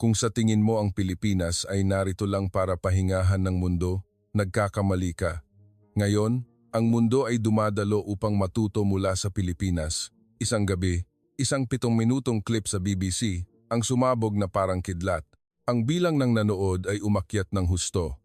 Kung sa tingin mo ang Pilipinas ay narito lang para pahingahan ng mundo, nagkakamali ka. Ngayon, ang mundo ay dumadalo upang matuto mula sa Pilipinas. Isang gabi, isang 7 minutong clip sa BBC, ang sumabog na parang kidlat. Ang bilang ng nanood ay umakyat ng husto.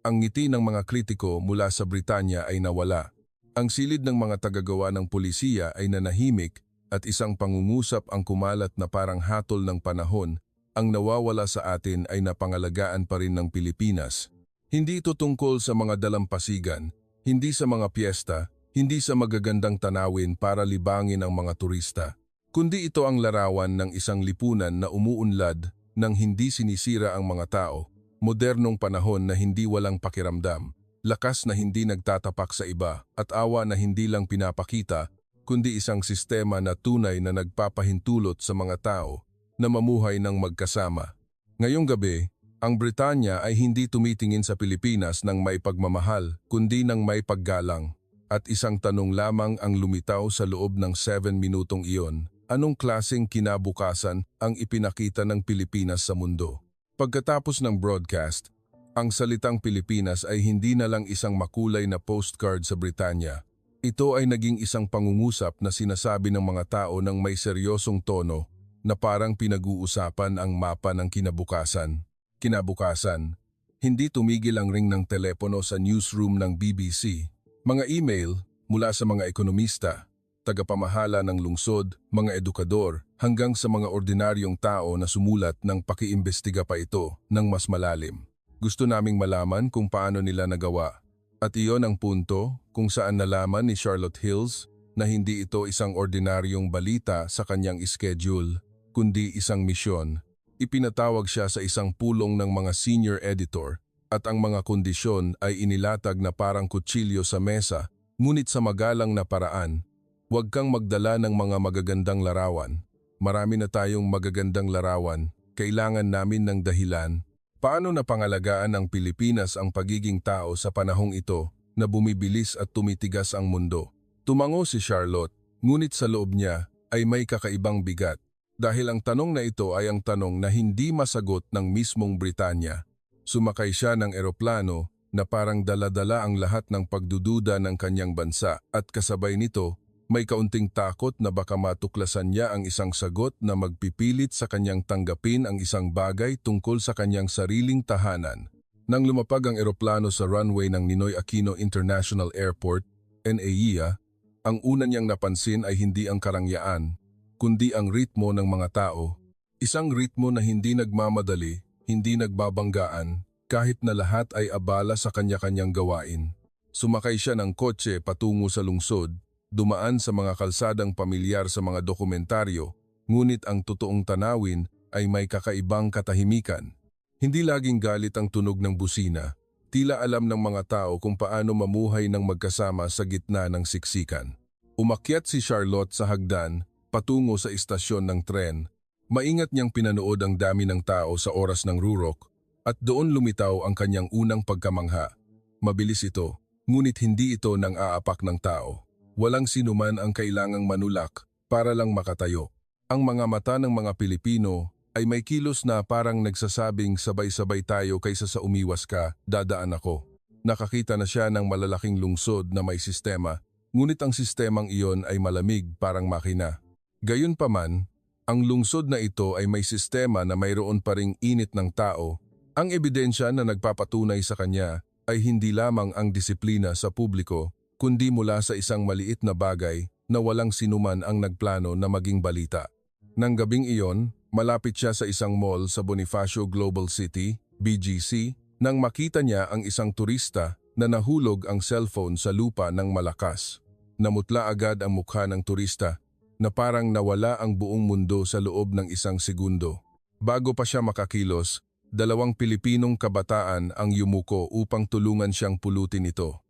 Ang ngiti ng mga kritiko mula sa Britanya ay nawala. Ang silid ng mga tagagawa ng pulisiya ay nanahimik at isang pangungusap ang kumalat na parang hatol ng panahon. Ang nawawala sa atin ay napangalagaan pa rin ng Pilipinas. Hindi ito tungkol sa mga dalampasigan, hindi sa mga piyesta, hindi sa magagandang tanawin para libangin ang mga turista. Kundi ito ang larawan ng isang lipunan na umuunlad nang hindi sinisira ang mga tao, modernong panahon na hindi walang pakiramdam, lakas na hindi nagtatapak sa iba at awa na hindi lang pinapakita, kundi isang sistema na tunay na nagpapahintulot sa mga tao na mamuhay ng magkasama. Ngayong gabi, ang Britanya ay hindi tumitingin sa Pilipinas ng may pagmamahal, kundi ng may paggalang. At isang tanong lamang ang lumitaw sa loob ng 7 minutong iyon. Anong klaseng kinabukasan ang ipinakita ng Pilipinas sa mundo? Pagkatapos ng broadcast, ang salitang Pilipinas ay hindi na lang isang makulay na postcard sa Britanya. Ito ay naging isang pangungusap na sinasabi ng mga tao ng may seryosong tono na parang pinag-uusapan ang mapa ng kinabukasan. Kinabukasan, hindi tumigil ang ring ng telepono sa newsroom ng BBC. Mga email mula sa mga ekonomista, tagapamahala ng lungsod, mga edukador, hanggang sa mga ordinaryong tao na sumulat ng pakiimbestiga pa ito ng mas malalim. Gusto naming malaman kung paano nila nagawa. At iyon ang punto kung saan nalaman ni Charlotte Hills na hindi ito isang ordinaryong balita sa kanyang schedule, kundi isang misyon. Ipinatawag siya sa isang pulong ng mga senior editor at ang mga kondisyon ay inilatag na parang kutsilyo sa mesa, ngunit sa magalang na paraan. Huwag kang magdala ng mga magagandang larawan. Marami na tayong magagandang larawan. Kailangan namin ng dahilan. Paano napangalagaan ng Pilipinas ang pagiging tao sa panahong ito na bumibilis at tumitigas ang mundo? Tumango si Charlotte, ngunit sa loob niya ay may kakaibang bigat. Dahil ang tanong na ito ay ang tanong na hindi masagot ng mismong Britanya. Sumakay siya ng eroplano na parang dala-dala ang lahat ng pagdududa ng kanyang bansa at kasabay nito, may kaunting takot na baka matuklasan niya ang isang sagot na magpipilit sa kanyang tanggapin ang isang bagay tungkol sa kanyang sariling tahanan. Nang lumapag ang eroplano sa runway ng Ninoy Aquino International Airport, NAIA, ang una niyang napansin ay hindi ang karangyaan, kundi ang ritmo ng mga tao. Isang ritmo na hindi nagmamadali, hindi nagbabanggaan, kahit na lahat ay abala sa kanya-kanyang gawain. Sumakay siya ng kotse patungo sa lungsod, dumaan sa mga kalsadang pamilyar sa mga dokumentaryo, ngunit ang totoong tanawin ay may kakaibang katahimikan. Hindi laging galit ang tunog ng busina, tila alam ng mga tao kung paano mamuhay ng magkasama sa gitna ng siksikan. Umakyat si Charlotte sa hagdan, patungo sa istasyon ng tren. Maingat niyang pinanood ang dami ng tao sa oras ng rurok at doon lumitaw ang kanyang unang pagkamangha. Mabilis ito, ngunit hindi ito nang aapak ng tao. Walang sinuman ang kailangang manulak para lang makatayo. Ang mga mata ng mga Pilipino ay may kilos na parang nagsasabing sabay-sabay tayo kaysa sa umiwas ka, dadaan ako. Nakakita na siya ng malalaking lungsod na may sistema, ngunit ang sistemang iyon ay malamig parang makina. Gayunpaman, ang lungsod na ito ay may sistema na mayroon pa ring init ng tao. Ang ebidensya na nagpapatunay sa kanya ay hindi lamang ang disiplina sa publiko, kundi mula sa isang maliit na bagay na walang sinuman ang nagplano na maging balita. Nang gabing iyon, malapit siya sa isang mall sa Bonifacio Global City, BGC, nang makita niya ang isang turista na nahulog ang cellphone sa lupa ng malakas. Namutla agad ang mukha ng turista, na parang nawala ang buong mundo sa loob ng isang segundo. Bago pa siya makakilos, 2 Pilipinong kabataan ang yumuko upang tulungan siyang pulutin ito.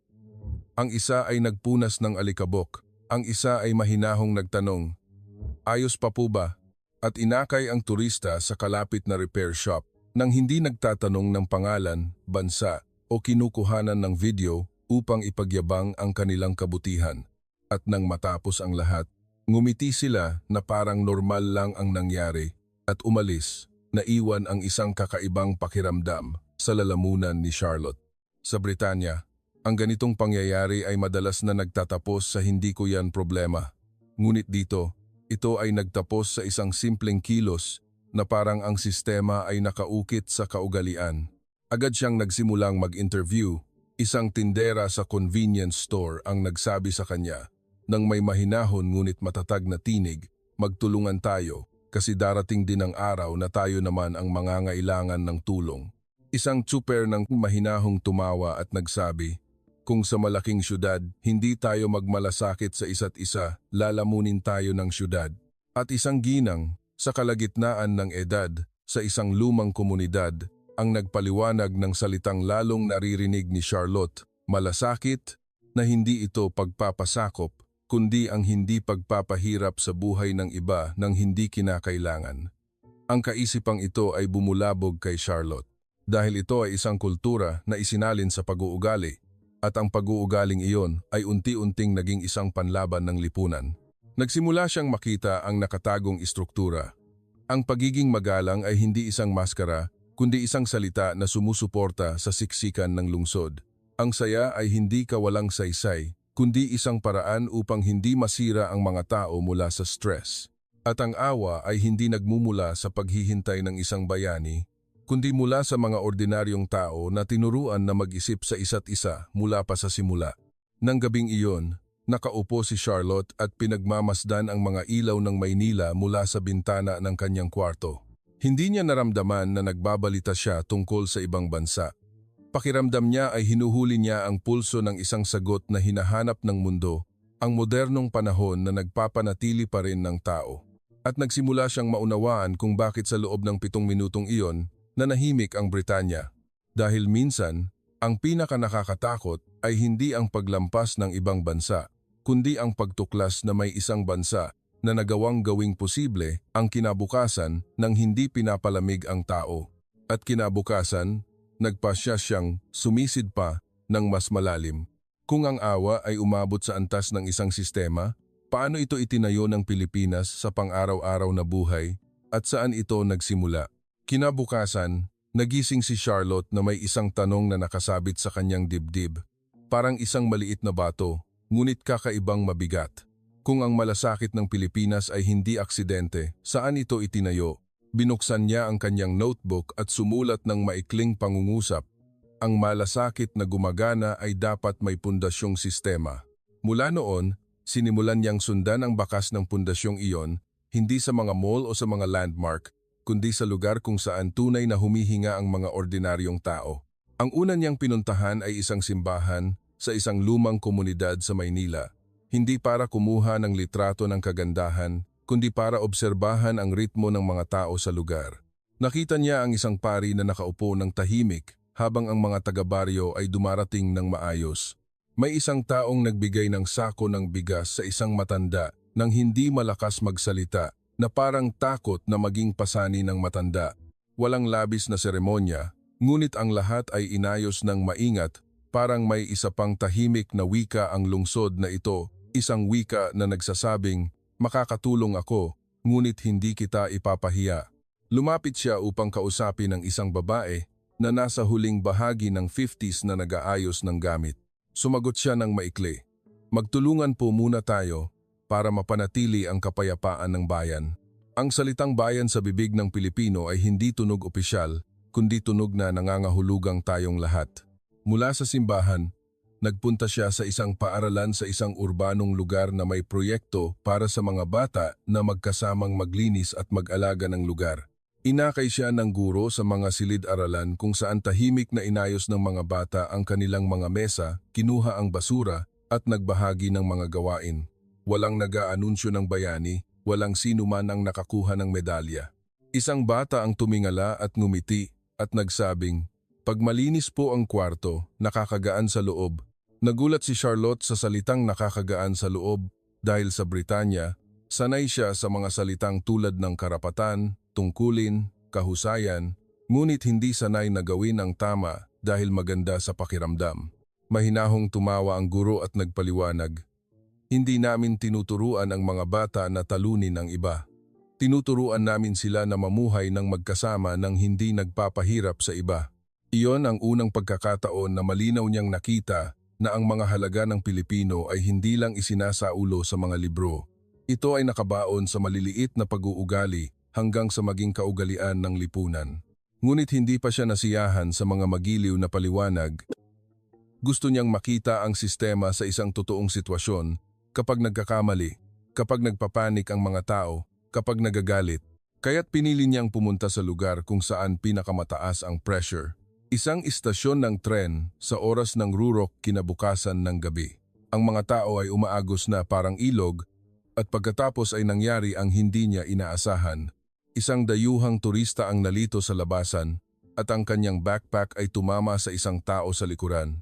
Ang isa ay nagpunas ng alikabok, ang isa ay mahinahong nagtanong, "Ayos pa po ba?" At inakay ang turista sa kalapit na repair shop nang hindi nagtatanong ng pangalan, bansa o kinukuhanan ng video upang ipagyabang ang kanilang kabutihan. At nang matapos ang lahat, ngumiti sila na parang normal lang ang nangyari at umalis naiwan ang isang kakaibang pakiramdam sa lalamunan ni Charlotte. Sa Britanya, ang ganitong pangyayari ay madalas na nagtatapos sa hindi ko yan problema. Ngunit dito, ito ay nagtapos sa isang simpleng kilos na parang ang sistema ay nakaukit sa kaugalian. Agad siyang nagsimulang mag-interview. Isang tindera sa convenience store ang nagsabi sa kanya, nang may mahinahon ngunit matatag na tinig, magtulungan tayo kasi darating din ang araw na tayo naman ang mangangailangan ng tulong. Isang tsuper ng mahinahong tumawa at nagsabi, kung sa malaking syudad, hindi tayo magmalasakit sa isa't isa, lalamunin tayo ng syudad. At isang ginang, sa kalagitnaan ng edad, sa isang lumang komunidad, ang nagpaliwanag ng salitang lalong naririnig ni Charlotte, malasakit, na hindi ito pagpapasakop, kundi ang hindi pagpapahirap sa buhay ng iba nang hindi kinakailangan. Ang kaisipang ito ay bumulabog kay Charlotte, dahil ito ay isang kultura na isinalin sa pag-uugali, at ang pag-uugaling iyon ay unti-unting naging isang panlaban ng lipunan. Nagsimula siyang makita ang nakatagong istruktura. Ang pagiging magalang ay hindi isang maskara, kundi isang salita na sumusuporta sa siksikan ng lungsod. Ang saya ay hindi kawalang saysay, kundi isang paraan upang hindi masira ang mga tao mula sa stress. At ang awa ay hindi nagmumula sa paghihintay ng isang bayani, kundi mula sa mga ordinaryong tao na tinuruan na mag-isip sa isa't isa mula pa sa simula. Nang gabing iyon, nakaupo si Charlotte at pinagmamasdan ang mga ilaw ng Maynila mula sa bintana ng kanyang kwarto. Hindi niya naramdaman na nagbabalita siya tungkol sa ibang bansa. Pakiramdam niya ay hinuhuli niya ang pulso ng isang sagot na hinahanap ng mundo, ang modernong panahon na nagpapanatili pa rin ng tao. At nagsimula siyang maunawaan kung bakit sa loob ng 7 minutong iyon, nanahimik ang Britanya. Dahil minsan, ang pinakanakakatakot ay hindi ang paglampas ng ibang bansa, kundi ang pagtuklas na may isang bansa na nagawang gawing posible ang kinabukasan nang hindi pinapalamig ang tao. At kinabukasan, nagpasya siyang sumisid pa ng mas malalim. Kung ang awa ay umabot sa antas ng isang sistema, paano ito itinayo ng Pilipinas sa pang-araw-araw na buhay at saan ito nagsimula? Kinabukasan, nagising si Charlotte na may isang tanong na nakasabit sa kanyang dibdib. Parang isang maliit na bato, ngunit kakaibang mabigat. Kung ang malasakit ng Pilipinas ay hindi aksidente, saan ito itinayo? Binuksan niya ang kanyang notebook at sumulat ng maikling pangungusap. Ang malasakit na gumagana ay dapat may pundasyong sistema. Mula noon, sinimulan niyang sundan ang bakas ng pundasyong iyon, hindi sa mga mall o sa mga landmark, kundi sa lugar kung saan tunay na humihinga ang mga ordinaryong tao. Ang una niyang pinuntahan ay isang simbahan sa isang lumang komunidad sa Maynila. Hindi para kumuha ng litrato ng kagandahan, kundi para obserbahan ang ritmo ng mga tao sa lugar. Nakita niya ang isang pari na nakaupo ng tahimik habang ang mga taga-baryo ay dumarating ng maayos. May isang taong nagbigay ng sako ng bigas sa isang matanda nang hindi malakas magsalita na parang takot na maging pasani ng matanda. Walang labis na seremonya, ngunit ang lahat ay inayos ng maingat, parang may isa pang tahimik na wika ang lungsod na ito. Isang wika na nagsasabing, makakatulong ako, ngunit hindi kita ipapahiya. Lumapit siya upang kausapin ang isang babae na nasa huling bahagi ng 50s na nag-aayos ng gamit. Sumagot siya ng maikli, magtulungan po muna tayo para mapanatili ang kapayapaan ng bayan. Ang salitang bayan sa bibig ng Pilipino ay hindi tunog opisyal, kundi tunog na nangangahulugang tayong lahat. Mula sa simbahan, nagpunta siya sa isang paaralan sa isang urbanong lugar na may proyekto para sa mga bata na magkasamang maglinis at mag-alaga ng lugar. Inakay siya ng guro sa mga silid-aralan kung saan tahimik na inayos ng mga bata ang kanilang mga mesa, kinuha ang basura at nagbahagi ng mga gawain. Walang nag-aanunsyo ng bayani, walang sino man ang nakakuha ng medalya. Isang bata ang tumingala at ngumiti at nagsabing, pag malinis po ang kwarto, nakakagaan sa loob. Nagulat si Charlotte sa salitang nakakagaan sa loob dahil sa Britanya, sanay siya sa mga salitang tulad ng karapatan, tungkulin, kahusayan, ngunit hindi sanay na gawin ang tama dahil maganda sa pakiramdam. Mahinahong tumawa ang guro at nagpaliwanag. Hindi namin tinuturuan ang mga bata na talunin ang iba. Tinuturuan namin sila na mamuhay ng magkasama nang hindi nagpapahirap sa iba. Iyon ang unang pagkakataon na malinaw niyang nakita na ang mga halaga ng Pilipino ay hindi lang isinasaulo sa mga libro. Ito ay nakabaon sa maliliit na pag-uugali hanggang sa maging kaugalian ng lipunan. Ngunit hindi pa siya nasiyahan sa mga magiliw na paliwanag. Gusto niyang makita ang sistema sa isang totoong sitwasyon kapag nagkakamali, kapag nagpapanik ang mga tao, kapag nagagalit. Kaya't pinili niyang pumunta sa lugar kung saan pinakamataas ang pressure. Isang istasyon ng tren sa oras ng rurok kinabukasan ng gabi. Ang mga tao ay umaagos na parang ilog at pagkatapos ay nangyari ang hindi niya inaasahan. Isang dayuhang turista ang nalito sa labasan at ang kanyang backpack ay tumama sa isang tao sa likuran.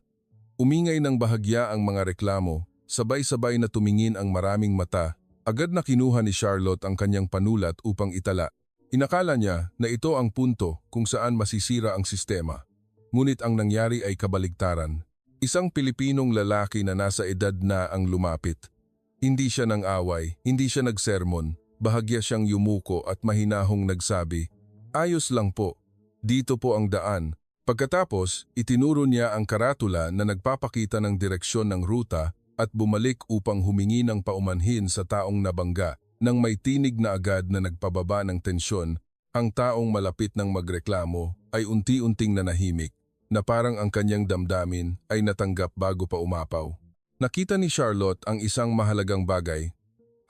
Umingay ng bahagya ang mga reklamo, sabay-sabay na tumingin ang maraming mata. Agad na kinuha ni Charlotte ang kanyang panulat upang itala. Inakala niya na ito ang punto kung saan masisira ang sistema. Ngunit ang nangyari ay kabaligtaran. Isang Pilipinong lalaki na nasa edad na ang lumapit. Hindi siya nang away, hindi siya nagsermon, bahagya siyang yumuko at mahinahong nagsabi, "Ayos lang po, dito po ang daan." Pagkatapos, itinuro niya ang karatula na nagpapakita ng direksyon ng ruta at bumalik upang humingi ng paumanhin sa taong nabangga. Nang may tinig na agad na nagpababa ng tensyon, ang taong malapit ng magreklamo ay unti-unting nanahimik, na parang ang kanyang damdamin ay natanggap bago pa umapaw. Nakita ni Charlotte ang isang mahalagang bagay.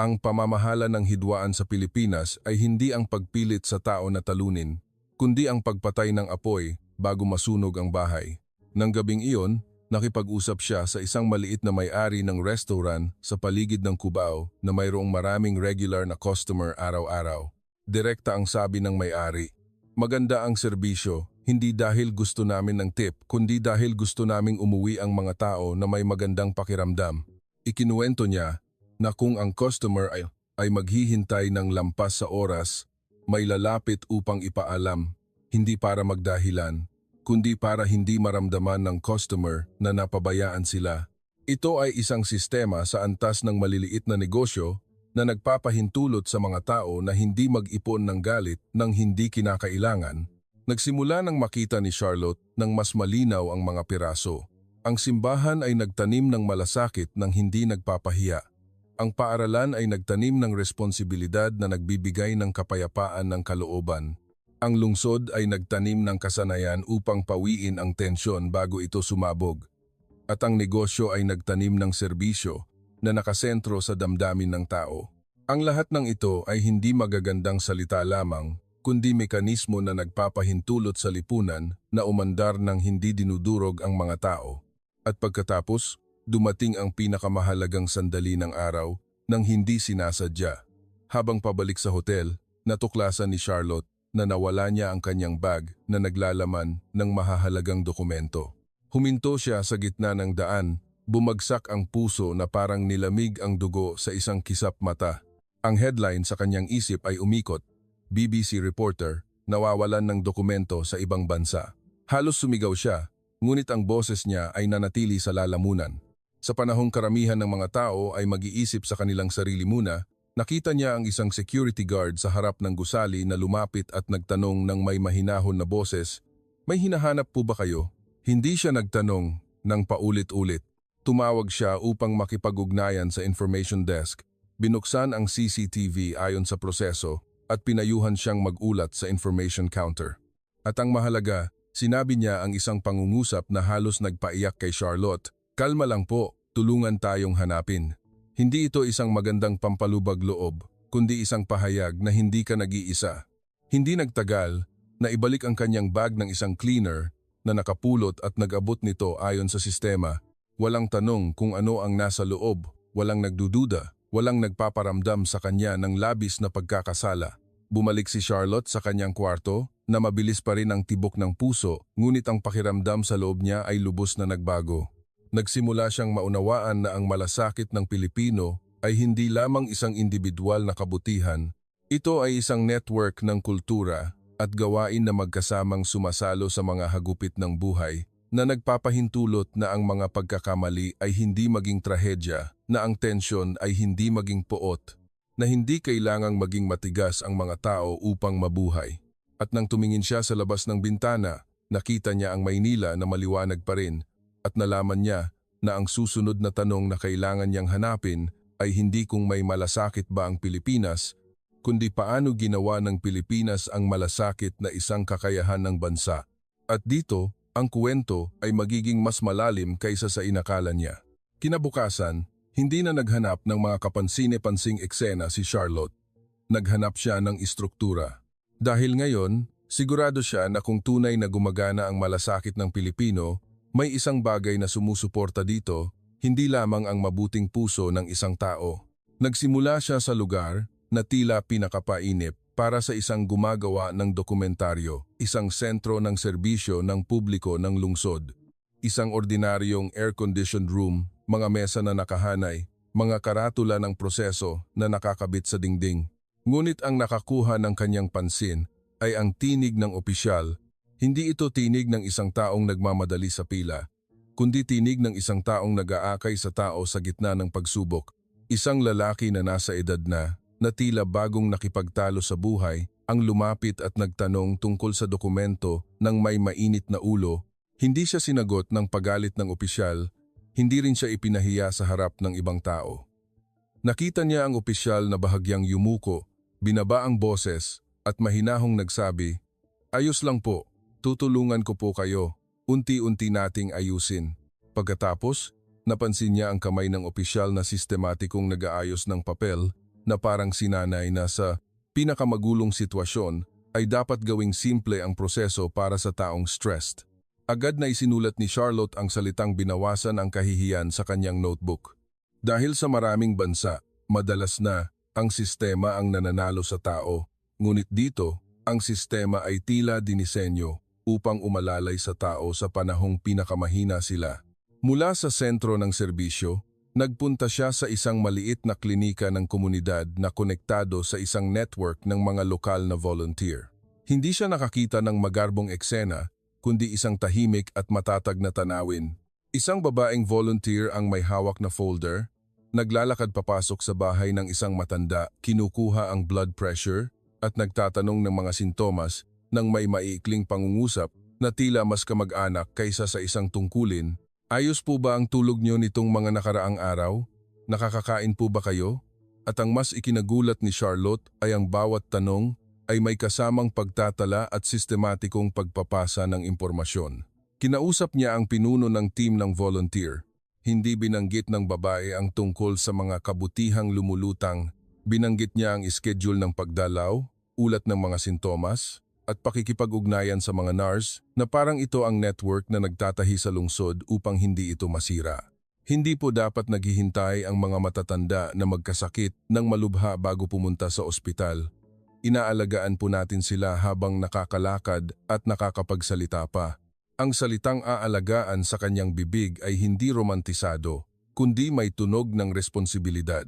Ang pamamahala ng hidwaan sa Pilipinas ay hindi ang pagpilit sa tao na talunin, kundi ang pagpatay ng apoy bago masunog ang bahay. Nang gabing iyon, nakipag-usap siya sa isang maliit na may-ari ng restaurant sa paligid ng Cubao na mayroong maraming regular na customer araw-araw. Direkta ang sabi ng may-ari, "Maganda ang serbisyo, hindi dahil gusto namin ng tip, kundi dahil gusto naming umuwi ang mga tao na may magandang pakiramdam." Ikinuwento niya na kung ang customer ay maghihintay ng lampas sa oras, may lalapit upang ipaalam, hindi para magdahilan, kundi para hindi maramdaman ng customer na napabayaan sila. Ito ay isang sistema sa antas ng maliliit na negosyo na nagpapahintulot sa mga tao na hindi mag-ipon ng galit nang hindi kinakailangan. Nagsimula nang makita ni Charlotte ng mas malinaw ang mga piraso. Ang simbahan ay nagtanim ng malasakit nang hindi nagpapahiya. Ang paaralan ay nagtanim ng responsibilidad na nagbibigay ng kapayapaan ng kalooban. Ang lungsod ay nagtanim ng kasanayan upang pawiin ang tensyon bago ito sumabog. At ang negosyo ay nagtanim ng serbisyo na nakasentro sa damdamin ng tao. Ang lahat ng ito ay hindi magagandang salita lamang, kundi mekanismo na nagpapahintulot sa lipunan na umandar ng hindi dinudurog ang mga tao. At pagkatapos, dumating ang pinakamahalagang sandali ng araw nang hindi sinasadya. Habang pabalik sa hotel, natuklasan ni Charlotte na nawala niya ang kanyang bag na naglalaman ng mahahalagang dokumento. Huminto siya sa gitna ng daan, bumagsak ang puso na parang nilamig ang dugo sa isang kisap mata. Ang headline sa kanyang isip ay umikot, BBC reporter, nawawalan ng dokumento sa ibang bansa. Halos sumigaw siya, ngunit ang boses niya ay nanatili sa lalamunan. Sa panahong karamihan ng mga tao ay mag-iisip sa kanilang sarili muna, nakita niya ang isang security guard sa harap ng gusali na lumapit at nagtanong ng may mahinahon na boses, "May hinahanap po ba kayo?" Hindi siya nagtanong ng paulit-ulit. Tumawag siya upang makipag-ugnayan sa information desk. Binuksan ang CCTV ayon sa proseso at pinayuhan siyang mag-ulat sa information counter. At ang mahalaga, sinabi niya ang isang pangungusap na halos nagpaiyak kay Charlotte, "Kalma lang po, tulungan tayong hanapin." Hindi ito isang magandang pampalubag loob, kundi isang pahayag na hindi ka nag-iisa. Hindi nagtagal, na ibalik ang kanyang bag ng isang cleaner na nakapulot at nag-abot nito ayon sa sistema. Walang tanong kung ano ang nasa loob, walang nagdududa, walang nagpaparamdam sa kanya ng labis na pagkakasala. Bumalik si Charlotte sa kanyang kwarto na mabilis pa rin ang tibok ng puso, ngunit ang pakiramdam sa loob niya ay lubos na nagbago. Nagsimula siyang maunawaan na ang malasakit ng Pilipino ay hindi lamang isang individual na kabutihan. Ito ay isang network ng kultura at gawain na magkasamang sumasalo sa mga hagupit ng buhay na nagpapahintulot na ang mga pagkakamali ay hindi maging trahedya, na ang tensyon ay hindi maging poot, na hindi kailangang maging matigas ang mga tao upang mabuhay. At nang tumingin siya sa labas ng bintana, nakita niya ang Maynila na maliwanag pa rin at nalaman niya na ang susunod na tanong na kailangan niyang hanapin ay hindi kung may malasakit ba ang Pilipinas, kundi paano ginawa ng Pilipinas ang malasakit na isang kakayahan ng bansa. At dito, ang kwento ay magiging mas malalim kaysa sa inakala niya. Kinabukasan, hindi na naghanap ng mga kapansine-pansing eksena si Charlotte. Naghanap siya ng istruktura. Dahil ngayon, sigurado siya na kung tunay na gumagana ang malasakit ng Pilipino, may isang bagay na sumusuporta dito, hindi lamang ang mabuting puso ng isang tao. Nagsimula siya sa lugar na tila pinakapainip para sa isang gumagawa ng dokumentaryo, isang sentro ng serbisyo ng publiko ng lungsod. Isang ordinaryong air-conditioned room, mga mesa na nakahanay, mga karatula ng proseso na nakakabit sa dingding. Ngunit ang nakakuha ng kanyang pansin ay ang tinig ng opisyal. Hindi ito tinig ng isang taong nagmamadali sa pila, kundi tinig ng isang taong nag-aakay sa tao sa gitna ng pagsubok. Isang lalaki na nasa edad na tila bagong nakipagtalo sa buhay, ang lumapit at nagtanong tungkol sa dokumento ng may mainit na ulo. Hindi siya sinagot ng pagalit ng opisyal, hindi rin siya ipinahiya sa harap ng ibang tao. Nakita niya ang opisyal na bahagyang yumuko, binaba ang boses at mahinahong nagsabi, "Ayos lang po, tutulungan ko po kayo, unti-unti nating ayusin." Pagkatapos, napansin niya ang kamay ng opisyal na sistematikong nag-aayos ng papel na parang sinanay na sa pinakamagulong sitwasyon ay dapat gawing simple ang proseso para sa taong stressed. Agad na isinulat ni Charlotte ang salitang binawasan ang kahihiyan sa kanyang notebook. Dahil sa maraming bansa, madalas na ang sistema ang nananalo sa tao. Ngunit dito, ang sistema ay tila dinisenyo upang umalalay sa tao sa panahong pinakamahina sila. Mula sa sentro ng serbisyo, nagpunta siya sa isang maliit na klinika ng komunidad na konektado sa isang network ng mga lokal na volunteer. Hindi siya nakakita ng magarbong eksena, kundi isang tahimik at matatag na tanawin. Isang babaeng volunteer ang may hawak na folder, naglalakad papasok sa bahay ng isang matanda, kinukuha ang blood pressure at nagtatanong ng mga sintomas ng may maiikling pangungusap na tila mas kamag-anak kaysa sa isang tungkulin. "Ayos po ba ang tulog niyo nitong mga nakaraang araw? Nakakakain po ba kayo?" At ang mas ikinagulat ni Charlotte ay ang bawat tanong ay may kasamang pagtatala at sistematikong pagpapasa ng impormasyon. Kinausap niya ang pinuno ng team ng volunteer. Hindi binanggit ng babae ang tungkol sa mga kabutihang lumulutang. Binanggit niya ang schedule ng pagdalaw, ulat ng mga sintomas, at pakikipag-ugnayan sa mga nurse na parang ito ang network na nagtatahi sa lungsod upang hindi ito masira. Hindi po dapat naghihintay ang mga matatanda na magkasakit ng malubha bago pumunta sa ospital. Inaalagaan po natin sila habang nakakalakad at nakakapagsalita pa. Ang salitang aalagaan sa kanyang bibig ay hindi romantisado, kundi may tunog ng responsibilidad.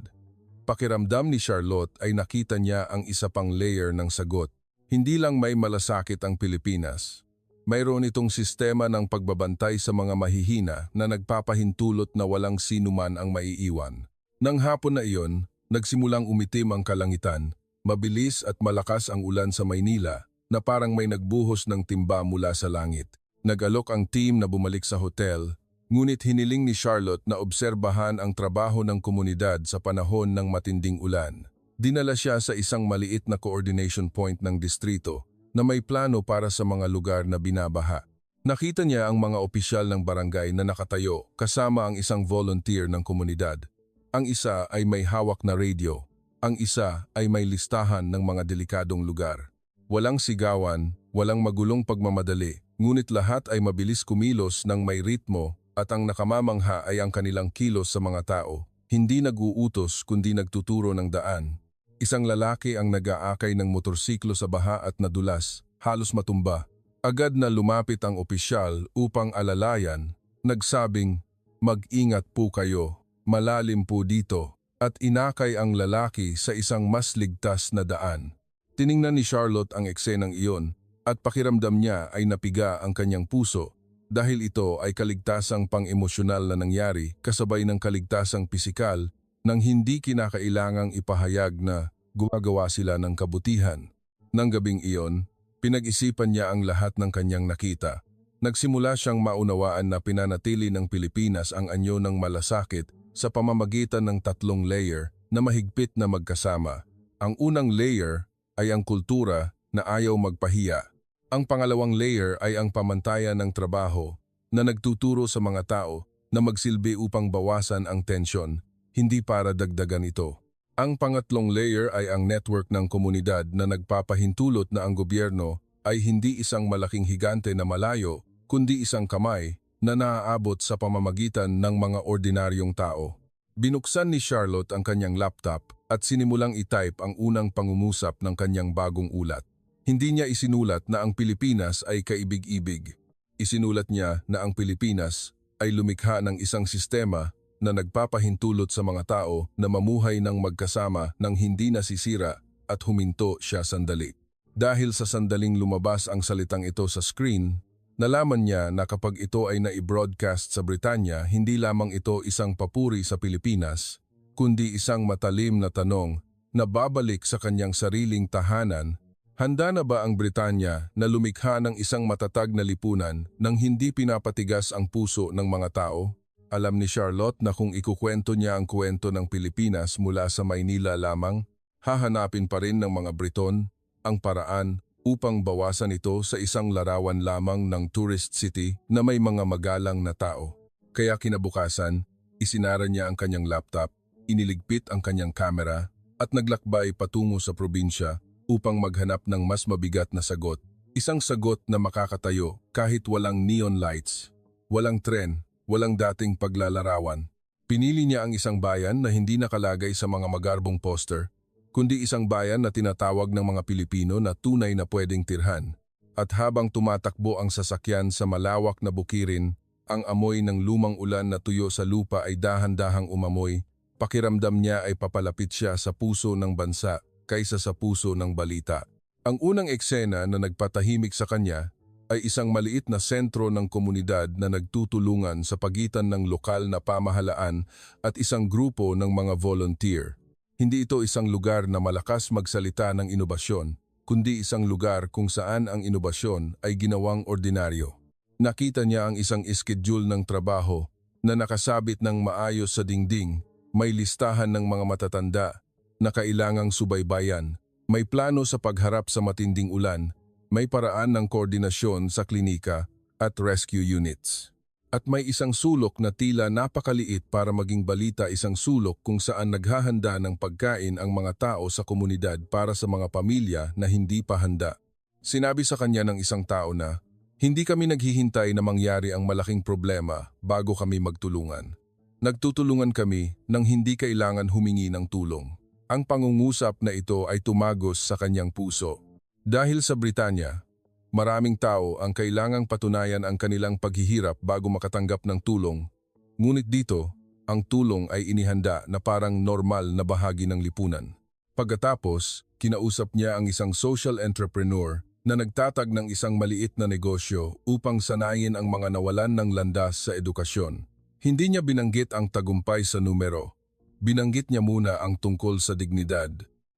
Pakiramdam ni Charlotte ay nakita niya ang isa pang layer ng sagot. Hindi lang may malasakit ang Pilipinas. Mayroon itong sistema ng pagbabantay sa mga mahihina na nagpapahintulot na walang sinuman ang maiiwan. Nang hapon na iyon, nagsimulang umitim ang kalangitan. Mabilis at malakas ang ulan sa Maynila na parang may nagbuhos ng timba mula sa langit. Nag-alok ang team na bumalik sa hotel, ngunit hiniling ni Charlotte na obserbahan ang trabaho ng komunidad sa panahon ng matinding ulan. Dinala siya sa isang maliit na coordination point ng distrito na may plano para sa mga lugar na binabaha. Nakita niya ang mga opisyal ng barangay na nakatayo kasama ang isang volunteer ng komunidad. Ang isa ay may hawak na radio. Ang isa ay may listahan ng mga delikadong lugar. Walang sigawan, walang magulong pagmamadali, ngunit lahat ay mabilis kumilos ng may ritmo at ang nakamamangha ay ang kanilang kilos sa mga tao. Hindi nag-uutos kundi nagtuturo ng daan. Isang lalaki ang nag-aakay ng motorsiklo sa baha at nadulas, halos matumba. Agad na lumapit ang opisyal upang alalayan, nagsabing, "Mag-ingat po kayo, malalim po dito." At inakay ang lalaki sa isang mas ligtas na daan. Tiningnan ni Charlotte ang eksenang iyon at pakiramdam niya ay napiga ang kanyang puso dahil ito ay kaligtasang pang-emosyonal na nangyari kasabay ng kaligtasang pisikal nang hindi kinakailangang ipahayag na gumagawa sila ng kabutihan. Nang gabing iyon, pinag-isipan niya ang lahat ng kanyang nakita. Nagsimula siyang maunawaan na pinanatili ng Pilipinas ang anyo ng malasakit sa pamamagitan ng 3 layer na mahigpit na magkasama. Ang unang layer ay ang kultura na ayaw magpahiya. Ang pangalawang layer ay ang pamantayan ng trabaho na nagtuturo sa mga tao na magsilbi upang bawasan ang tensyon, hindi para dagdagan ito. Ang pangatlong layer ay ang network ng komunidad na nagpapahintulot na ang gobyerno ay hindi isang malaking higante na malayo, kundi isang kamay na naaabot sa pamamagitan ng mga ordinaryong tao. Binuksan ni Charlotte ang kanyang laptop at sinimulang i-type ang unang pangungusap ng kanyang bagong ulat. Hindi niya isinulat na ang Pilipinas ay kaibig-ibig. Isinulat niya na ang Pilipinas ay lumikha ng isang sistema na nagpapahintulot sa mga tao na mamuhay ng magkasama nang hindi nasisira at huminto siya sandali. Dahil sa sandaling lumabas ang salitang ito sa screen, nalaman niya na kapag ito ay na-broadcast sa Britanya, hindi lamang ito isang papuri sa Pilipinas, kundi isang matalim na tanong na babalik sa kanyang sariling tahanan. Handa na ba ang Britanya na lumikha ng isang matatag na lipunan nang hindi pinapatigas ang puso ng mga tao? Alam ni Charlotte na kung ikukwento niya ang kwento ng Pilipinas mula sa Maynila lamang, hahanapin pa rin ng mga Briton ang paraan upang bawasan ito sa isang larawan lamang ng tourist city na may mga magalang na tao. Kaya kinabukasan, isinara niya ang kanyang laptop, iniligpit ang kanyang kamera at naglakbay patungo sa probinsya upang maghanap ng mas mabigat na sagot. Isang sagot na makakatayo kahit walang neon lights, walang tren, walang dating paglalarawan. Pinili niya ang isang bayan na hindi nakalagay sa mga magarbong poster, kundi isang bayan na tinatawag ng mga Pilipino na tunay na pwedeng tirhan. At habang tumatakbo ang sasakyan sa malawak na bukirin, ang amoy ng lumang ulan na tuyo sa lupa ay dahan-dahang umamoy. Pakiramdam niya ay papalapit siya sa puso ng bansa kaysa sa puso ng balita. Ang unang eksena na nagpatahimik sa kanya ay isang maliit na sentro ng komunidad na nagtutulungan sa pagitan ng lokal na pamahalaan at isang grupo ng mga volunteer. Hindi ito isang lugar na malakas magsalita ng inobasyon, kundi isang lugar kung saan ang inobasyon ay ginawang ordinaryo. Nakita niya ang isang iskediul ng trabaho na nakasabit ng maayos sa dingding, may listahan ng mga matatanda na kailangang subaybayan, may plano sa pagharap sa matinding ulan, may paraan ng koordinasyon sa klinika at rescue units. At may isang sulok na tila napakaliit para maging balita, isang sulok kung saan naghahanda ng pagkain ang mga tao sa komunidad para sa mga pamilya na hindi pa handa. Sinabi sa kanya ng isang tao na, "Hindi kami naghihintay na mangyari ang malaking problema bago kami magtulungan. Nagtutulungan kami nang hindi kailangan humingi ng tulong." Ang pangungusap na ito ay tumagos sa kanyang puso. Dahil sa Britanya, maraming tao ang kailangang patunayan ang kanilang paghihirap bago makatanggap ng tulong. Ngunit dito, ang tulong ay inihanda na parang normal na bahagi ng lipunan. Pagkatapos, kinausap niya ang isang social entrepreneur na nagtatag ng isang maliit na negosyo upang sanayin ang mga nawalan ng landas sa edukasyon. Hindi niya binanggit ang tagumpay sa numero. Binanggit niya muna ang tungkol sa dignidad.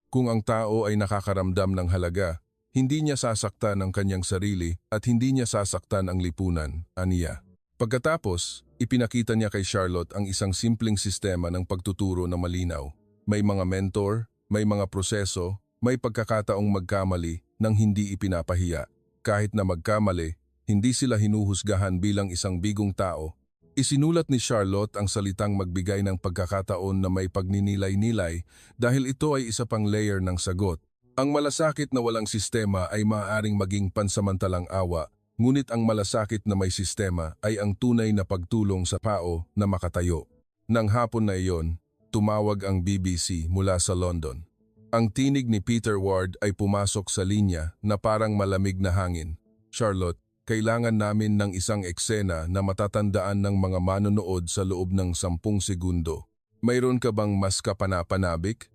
Kung ang tao ay nakakaramdam ng halaga, hindi niya sasaktan ang kanyang sarili at hindi niya sasaktan ang lipunan, aniya. Pagkatapos, ipinakita niya kay Charlotte ang isang simpleng sistema ng pagtuturo na malinaw. May mga mentor, may mga proseso, may pagkakataong magkamali nang hindi ipinapahiya. Kahit na magkamali, hindi sila hinuhusgahan bilang isang bigong tao. Isinulat ni Charlotte ang salitang magbigay ng pagkakataon na may pagninilay-nilay dahil ito ay isa pang layer ng sagot. Ang malasakit na walang sistema ay maaaring maging pansamantalang awa, ngunit ang malasakit na may sistema ay ang tunay na pagtulong sa tao na makatayo. Nang hapon na iyon, tumawag ang BBC mula sa London. Ang tinig ni Peter Ward ay pumasok sa linya na parang malamig na hangin. "Charlotte, kailangan namin ng isang eksena na matatandaan ng mga manonood sa loob ng 10 segundo. Mayroon ka bang mas kapanapanabik?"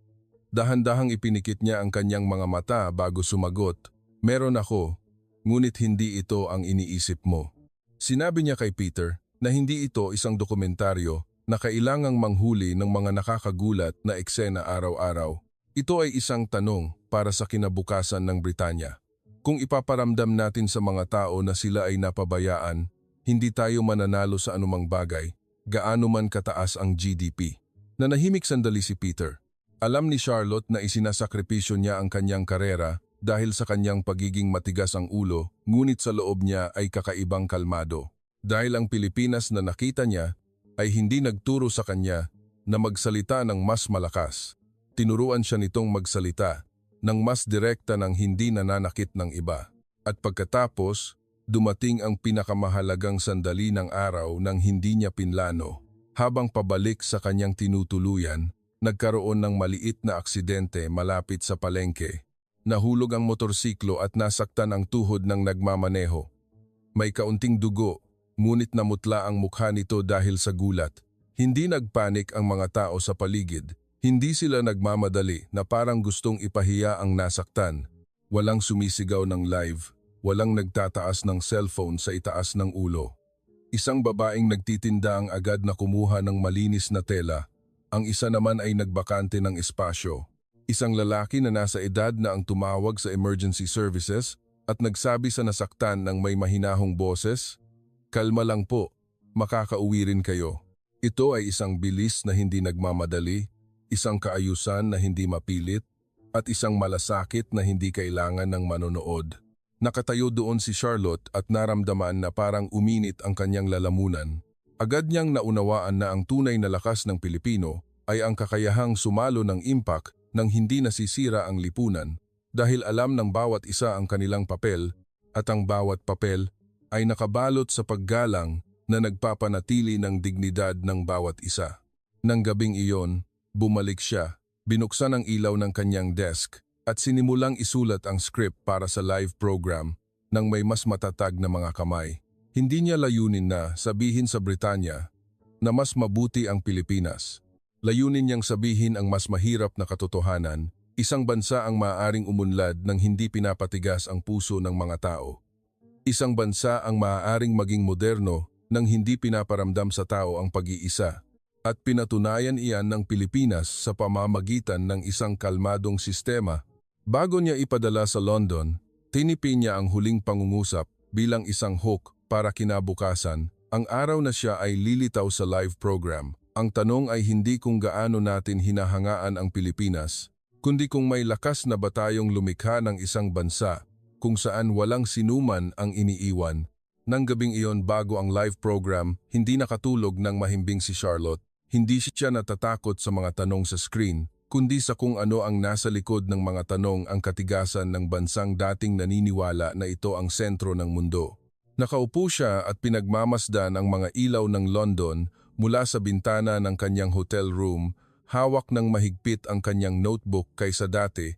Dahan-dahang ipinikit niya ang kanyang mga mata bago sumagot, "Meron ako, ngunit hindi ito ang iniisip mo." Sinabi niya kay Peter na hindi ito isang dokumentaryo, na kailangang manghuli ng mga nakakagulat na eksena araw-araw. Ito ay isang tanong para sa kinabukasan ng Britanya. Kung ipaparamdam natin sa mga tao na sila ay napabayaan, hindi tayo mananalo sa anumang bagay, gaano man kataas ang GDP. Nanahimik sandali si Peter. Alam ni Charlotte na isinasakripisyo niya ang kanyang karera dahil sa kanyang pagiging matigas ang ulo, ngunit sa loob niya ay kakaibang kalmado. Dahil ang Pilipinas na nakita niya ay hindi nagturo sa kanya na magsalita ng mas malakas. Tinuruan siya nitong magsalita ng mas direkta ng hindi nananakit ng iba. At pagkatapos, dumating ang pinakamahalagang sandali ng araw nang hindi niya pinlano. Habang pabalik sa kanyang tinutuluyan, nagkaroon ng maliit na aksidente malapit sa palengke. Nahulog ang motorsiklo at nasaktan ang tuhod ng nagmamaneho. May kaunting dugo, ngunit namutla ang mukha nito dahil sa gulat. Hindi nagpanik ang mga tao sa paligid. Hindi sila nagmamadali na parang gustong ipahiya ang nasaktan. Walang sumisigaw ng live, walang nagtataas ng cellphone sa itaas ng ulo. Isang babaeng nagtitinda ang agad na kumuha ng malinis na tela. Ang isa naman ay nagbakante ng espasyo. Isang lalaki na nasa edad na ang tumawag sa emergency services at nagsabi sa nasaktan ng may mahinahong boses, "Kalma lang po, makakauwi rin kayo." Ito ay isang bilis na hindi nagmamadali, isang kaayusan na hindi mapilit, at isang malasakit na hindi kailangan ng manonood. Nakatayo doon si Charlotte at naramdaman na parang uminit ang kanyang lalamunan. Agad niyang naunawaan na ang tunay na lakas ng Pilipino ay ang kakayahang sumalo ng impact nang hindi nasisira ang lipunan dahil alam ng bawat isa ang kanilang papel at ang bawat papel ay nakabalot sa paggalang na nagpapanatili ng dignidad ng bawat isa. Nang gabing iyon, bumalik siya, binuksan ang ilaw ng kanyang desk at sinimulang isulat ang script para sa live program ng may mas matatag na mga kamay. Hindi niya layunin na sabihin sa Britanya na mas mabuti ang Pilipinas. Layunin niyang sabihin ang mas mahirap na katotohanan, isang bansa ang maaaring umunlad ng hindi pinapatigas ang puso ng mga tao. Isang bansa ang maaaring maging moderno nang hindi pinaparamdam sa tao ang pag-iisa. At pinatunayan iyan ng Pilipinas sa pamamagitan ng isang kalmadong sistema. Bago niya ipadala sa London, tinipin niya ang huling pangungusap bilang isang hook para kinabukasan, ang araw na siya ay lilitaw sa live program. Ang tanong ay hindi kung gaano natin hinahangaan ang Pilipinas, kundi kung may lakas na ba tayong lumikha ng isang bansa kung saan walang sinuman ang iniiwan. Nang gabing iyon bago ang live program, hindi nakatulog ng mahimbing si Charlotte. Hindi siya natatakot sa mga tanong sa screen, kundi sa kung ano ang nasa likod ng mga tanong ang katigasan ng bansang dating naniniwala na ito ang sentro ng mundo. Nakaupo siya at pinagmamasdan ang mga ilaw ng London mula sa bintana ng kanyang hotel room, hawak ng mahigpit ang kanyang notebook kaysa dati,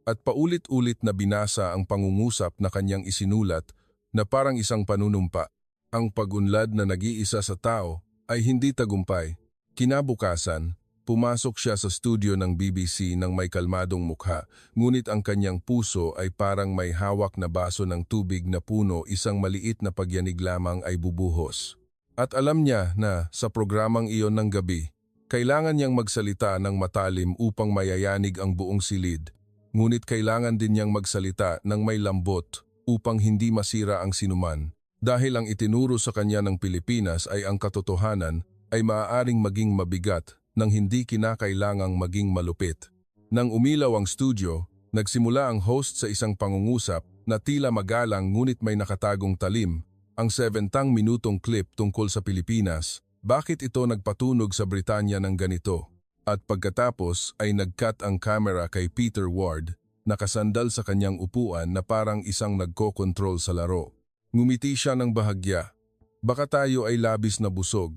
at paulit-ulit na binasa ang pangungusap na kanyang isinulat na parang isang panunumpa. Ang pag-unlad na nag-iisa sa tao ay hindi tagumpay. Kinabukasan, pumasok siya sa studio ng BBC ng may kalmadong mukha, ngunit ang kanyang puso ay parang may hawak na baso ng tubig na puno, isang maliit na pagyanig lamang ay bubuhos. At alam niya na sa programang iyon ng gabi, kailangan niyang magsalita ng matalim upang mayayanig ang buong silid, ngunit kailangan din niyang magsalita ng may lambot upang hindi masira ang sinuman. Dahil ang itinuro sa kanya ng Pilipinas ay ang katotohanan, ay maaaring maging mabigat nang hindi kinakailangang maging malupit. Nang umilaw ang studio, nagsimula ang host sa isang pangungusap na tila magalang ngunit may nakatagong talim, ang 70-minutong clip tungkol sa Pilipinas, bakit ito nagpatunog sa Britanya ng ganito. At pagkatapos ay nag-cut ang camera kay Peter Ward, nakasandal sa kanyang upuan na parang isang nagko-control sa laro. Ngumiti siya ng bahagya. Baka tayo ay labis na busog.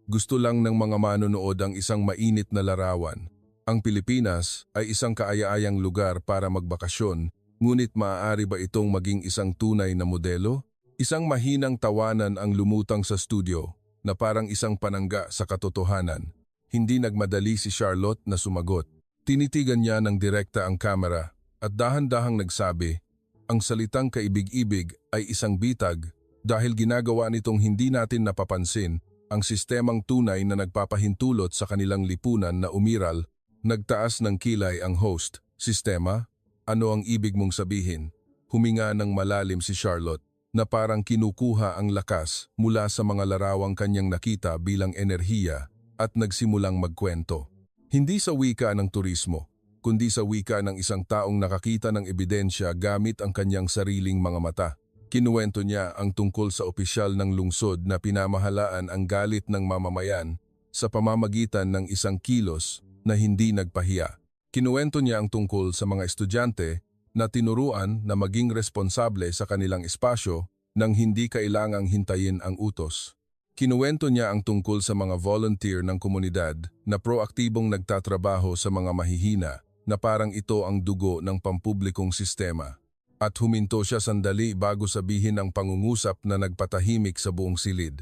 Gusto lang ng mga manonood ang isang mainit na larawan. Ang Pilipinas ay isang kaaya-ayang lugar para magbakasyon, ngunit maaari ba itong maging isang tunay na modelo? Isang mahinang tawanan ang lumutang sa studio na parang isang panangga sa katotohanan. Hindi nagmadali si Charlotte na sumagot. Tinitigan niya ng direkta ang kamera at dahan-dahang nagsabi, ang salitang kaibig-ibig ay isang bitag dahil ginagawa nitong hindi natin napapansin Ang sistemang tunay na nagpapahintulot sa kanilang lipunan na umiral, nagtaas ng kilay ang host. Sistema? Ano ang ibig mong sabihin? Huminga ng malalim si Charlotte na parang kinukuha ang lakas mula sa mga larawang kanyang nakita bilang enerhiya at nagsimulang magkwento. Hindi sa wika ng turismo, kundi sa wika ng isang taong nakakita ng ebidensya gamit ang kanyang sariling mga mata. Kinuwento niya ang tungkol sa opisyal ng lungsod na pinamahalaan ang galit ng mamamayan sa pamamagitan ng isang kilos na hindi nagpahiya. Kinuwento niya ang tungkol sa mga estudyante na tinuruan na maging responsable sa kanilang espasyo nang hindi kailangang hintayin ang utos. Kinuwento niya ang tungkol sa mga volunteer ng komunidad na proaktibong nagtatrabaho sa mga mahihina na parang ito ang dugo ng pampublikong sistema. At huminto siya sandali bago sabihin ang pangungusap na nagpatahimik sa buong silid.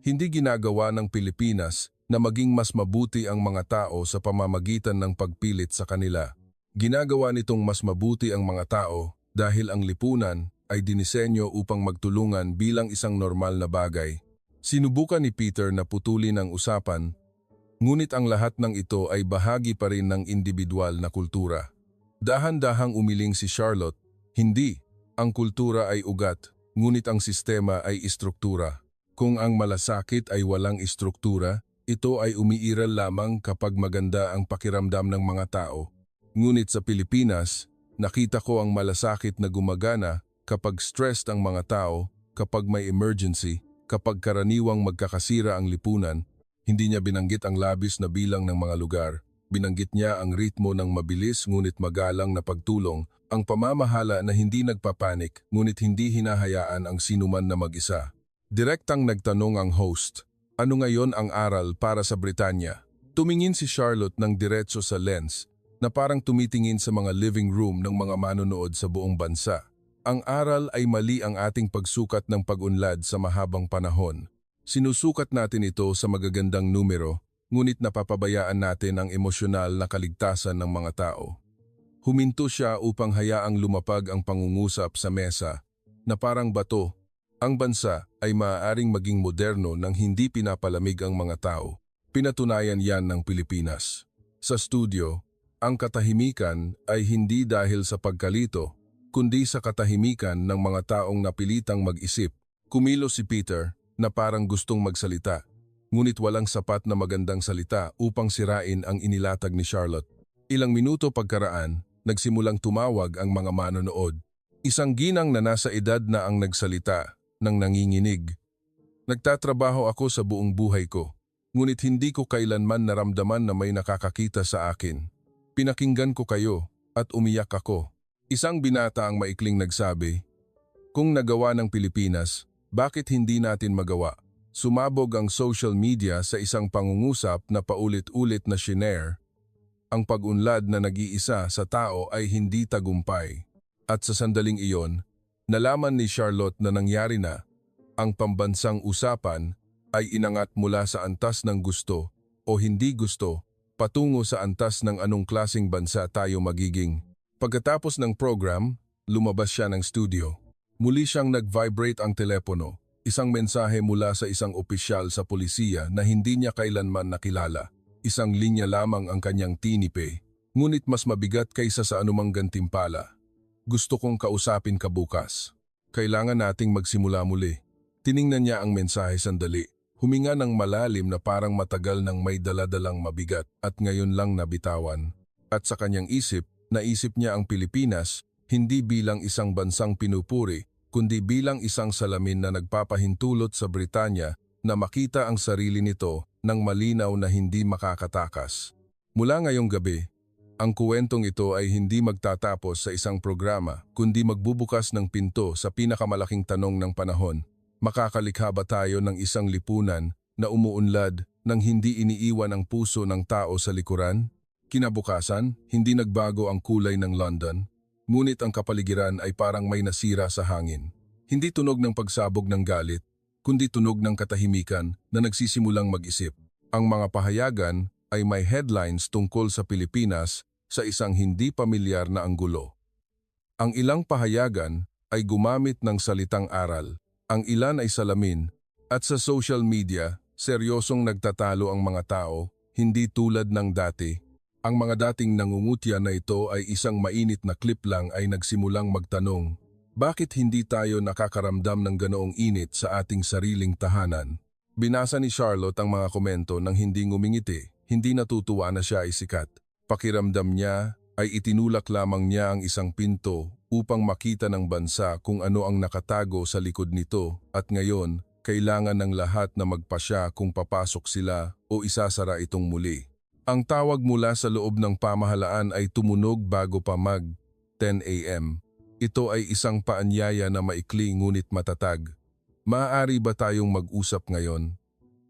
Hindi ginagawa ng Pilipinas na maging mas mabuti ang mga tao sa pamamagitan ng pagpilit sa kanila. Ginagawa nitong mas mabuti ang mga tao dahil ang lipunan ay dinisenyo upang magtulungan bilang isang normal na bagay. Sinubukan ni Peter na putulin ang usapan, ngunit ang lahat ng ito ay bahagi pa rin ng individual na kultura. Dahan-dahang umiling si Charlotte, hindi, ang kultura ay ugat, ngunit ang sistema ay istruktura. Kung ang malasakit ay walang istruktura, ito ay umiiral lamang kapag maganda ang pakiramdam ng mga tao. Ngunit sa Pilipinas, nakita ko ang malasakit na gumagana kapag stressed ang mga tao, kapag may emergency, kapag karaniwang magkakasira ang lipunan. Hindi niya binanggit ang labis na bilang ng mga lugar. Binanggit niya ang ritmo ng mabilis ngunit magalang na pagtulong, ang pamamahala na hindi nagpapanik ngunit hindi hinahayaan ang sinuman na mag-isa. Direktang nagtanong ang host, ano ngayon ang aral para sa Britanya? Tumingin si Charlotte ng diretso sa lens na parang tumitingin sa mga living room ng mga manonood sa buong bansa. Ang aral ay mali ang ating pagsukat ng pag-unlad sa mahabang panahon. Sinusukat natin ito sa magagandang numero, ngunit napapabayaan natin ang emosyonal na kaligtasan ng mga tao. Huminto siya upang hayaang lumapag ang pangungusap sa mesa na parang bato. Ang bansa ay maaaring maging moderno nang hindi pinapalamig ang mga tao. Pinatunayan yan ng Pilipinas. Sa studio, ang katahimikan ay hindi dahil sa pagkalito, kundi sa katahimikan ng mga taong napilitang mag-isip. Kumilos si Peter na parang gustong magsalita, ngunit walang sapat na magandang salita upang sirain ang inilatag ni Charlotte. Ilang minuto pagkaraan, nagsimulang tumawag ang mga manonood. Isang ginang na nasa edad na ang nagsalita ng nanginginig. Nagtatrabaho ako sa buong buhay ko, ngunit hindi ko kailanman naramdaman na may nakakakita sa akin. Pinakinggan ko kayo at umiyak ako. Isang binata ang maikling nagsabi, kung nagawa ng Pilipinas, bakit hindi natin magawa? Sumabog ang social media sa isang pangungusap na paulit-ulit na shinare. Ang pag-unlad na nag-iisa sa tao ay hindi tagumpay. At sa sandaling iyon, nalaman ni Charlotte na nangyari na. Ang pambansang usapan ay inangat mula sa antas ng gusto o hindi gusto patungo sa antas ng anong klaseng bansa tayo magiging. Pagkatapos ng program, lumabas siya ng studio. Muli siyang nag-vibrate ang telepono, isang mensahe mula sa isang opisyal sa polisiya na hindi niya kailanman nakilala. Isang linya lamang ang kanyang tinipe, ngunit mas mabigat kaysa sa anumang gantimpala. Gusto kong kausapin ka bukas. Kailangan nating magsimula muli. Tiningnan niya ang mensahe sandali. Huminga ng malalim na parang matagal nang may daladalang mabigat at ngayon lang nabitawan. At sa kanyang isip, naisip niya ang Pilipinas hindi bilang isang bansang pinupuri, kundi bilang isang salamin na nagpapahintulot sa Britanya na makita ang sarili nito ng malinaw na hindi makakatakas. Mula ngayong gabi, ang kuwentong ito ay hindi magtatapos sa isang programa, kundi magbubukas ng pinto sa pinakamalaking tanong ng panahon. Makakalikha ba tayo ng isang lipunan na umuunlad nang hindi iniiwan ang puso ng tao sa likuran? Kinabukasan, hindi nagbago ang kulay ng London, ngunit ang kapaligiran ay parang may nasira sa hangin. Hindi tunog ng pagsabog ng galit, kundi tunog ng katahimikan na nagsisimulang mag-isip. Ang mga pahayagan ay may headlines tungkol sa Pilipinas sa isang hindi pamilyar na anggulo. Ang ilang pahayagan ay gumamit ng salitang aral, ang ilan ay salamin, at sa social media, Seryosong nagtatalo ang mga tao, hindi tulad ng dati. Ang mga dating nangungutya na ito ay isang mainit na clip lang ay nagsimulang magtanong, bakit hindi tayo nakakaramdam ng ganoong init sa ating sariling tahanan? Binasa ni Charlotte ang mga komento nang hindi ngumingiti, hindi natutuwa na siya ay sikat. Pakiramdam niya ay itinulak lamang niya ang isang pinto upang makita ng bansa kung ano ang nakatago sa likod nito at ngayon, kailangan ng lahat na magpasya kung papasok sila o isasara itong muli. Ang tawag mula sa loob ng pamahalaan ay tumunog bago pa mag 10 a.m. Ito ay isang paanyaya na maikli ngunit matatag. Maaari ba tayong mag-usap ngayon?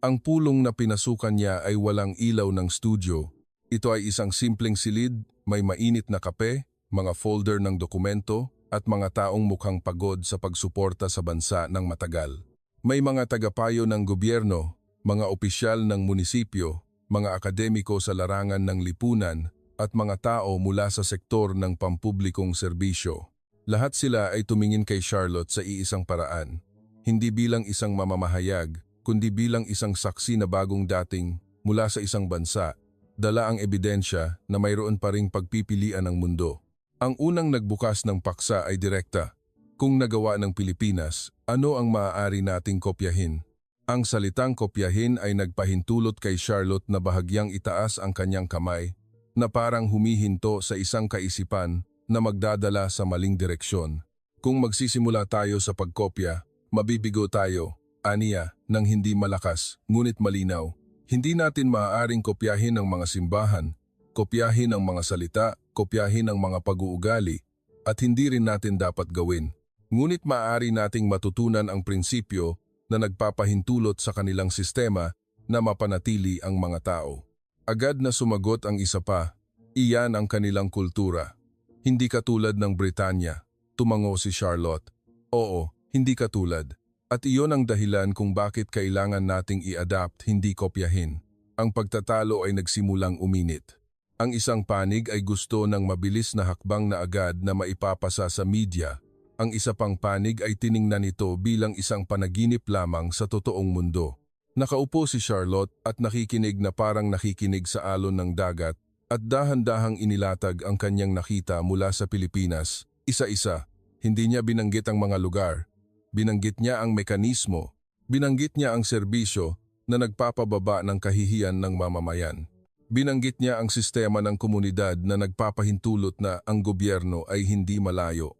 Ang pulong na pinasukan niya ay walang ilaw ng studio. Ito ay isang simpleng silid, may mainit na kape, mga folder ng dokumento at mga taong mukhang pagod sa pagsuporta sa bansa ng matagal. May mga tagapayo ng gobyerno, mga opisyal ng munisipyo, mga akademiko sa larangan ng lipunan at mga tao mula sa sektor ng pampublikong serbisyo. Lahat sila ay tumingin kay Charlotte sa iisang paraan. Hindi bilang isang mamamahayag, kundi bilang isang saksi na bagong dating mula sa isang bansa, dala ang ebidensya na mayroon pa ring pagpipilian ng mundo. Ang unang nagbukas ng paksa ay direkta. Kung nagawa ng Pilipinas, ano ang maaari nating kopyahin? Ang salitang kopyahin ay nagpahintulot kay Charlotte na bahagyang itaas ang kanyang kamay, na parang humihinto sa isang kaisipan na magdadala sa maling direksyon. Kung magsisimula tayo sa pagkopya, mabibigo tayo, aniya, nang hindi malakas, ngunit malinaw. Hindi natin maaaring kopyahin ang mga simbahan, kopyahin ang mga salita, kopyahin ang mga pag-uugali, at hindi rin natin dapat gawin. Ngunit maaari nating matutunan ang prinsipyo na nagpapahintulot sa kanilang sistema na mapanatili ang mga tao. Agad na sumagot ang isa pa, iyan ang kanilang kultura. Hindi katulad ng Britanya, tumango si Charlotte. Oo, hindi katulad. At iyon ang dahilan kung bakit kailangan nating i-adapt, hindi kopyahin. Ang pagtatalo ay nagsimulang uminit. Ang isang panig ay gusto ng mabilis na hakbang na agad na maipapasa sa media. Ang isa pang panig ay tiningnan ito bilang isang panaginip lamang sa totoong mundo. Nakaupo si Charlotte at nakikinig na parang nakikinig sa alon ng dagat at dahan-dahang inilatag ang kanyang nakita mula sa Pilipinas. Isa-isa, hindi niya binanggit ang mga lugar. Binanggit niya ang mekanismo. Binanggit niya ang serbisyo na nagpapababa ng kahihiyan ng mamamayan. Binanggit niya ang sistema ng komunidad na nagpapahintulot na ang gobyerno ay hindi malayo.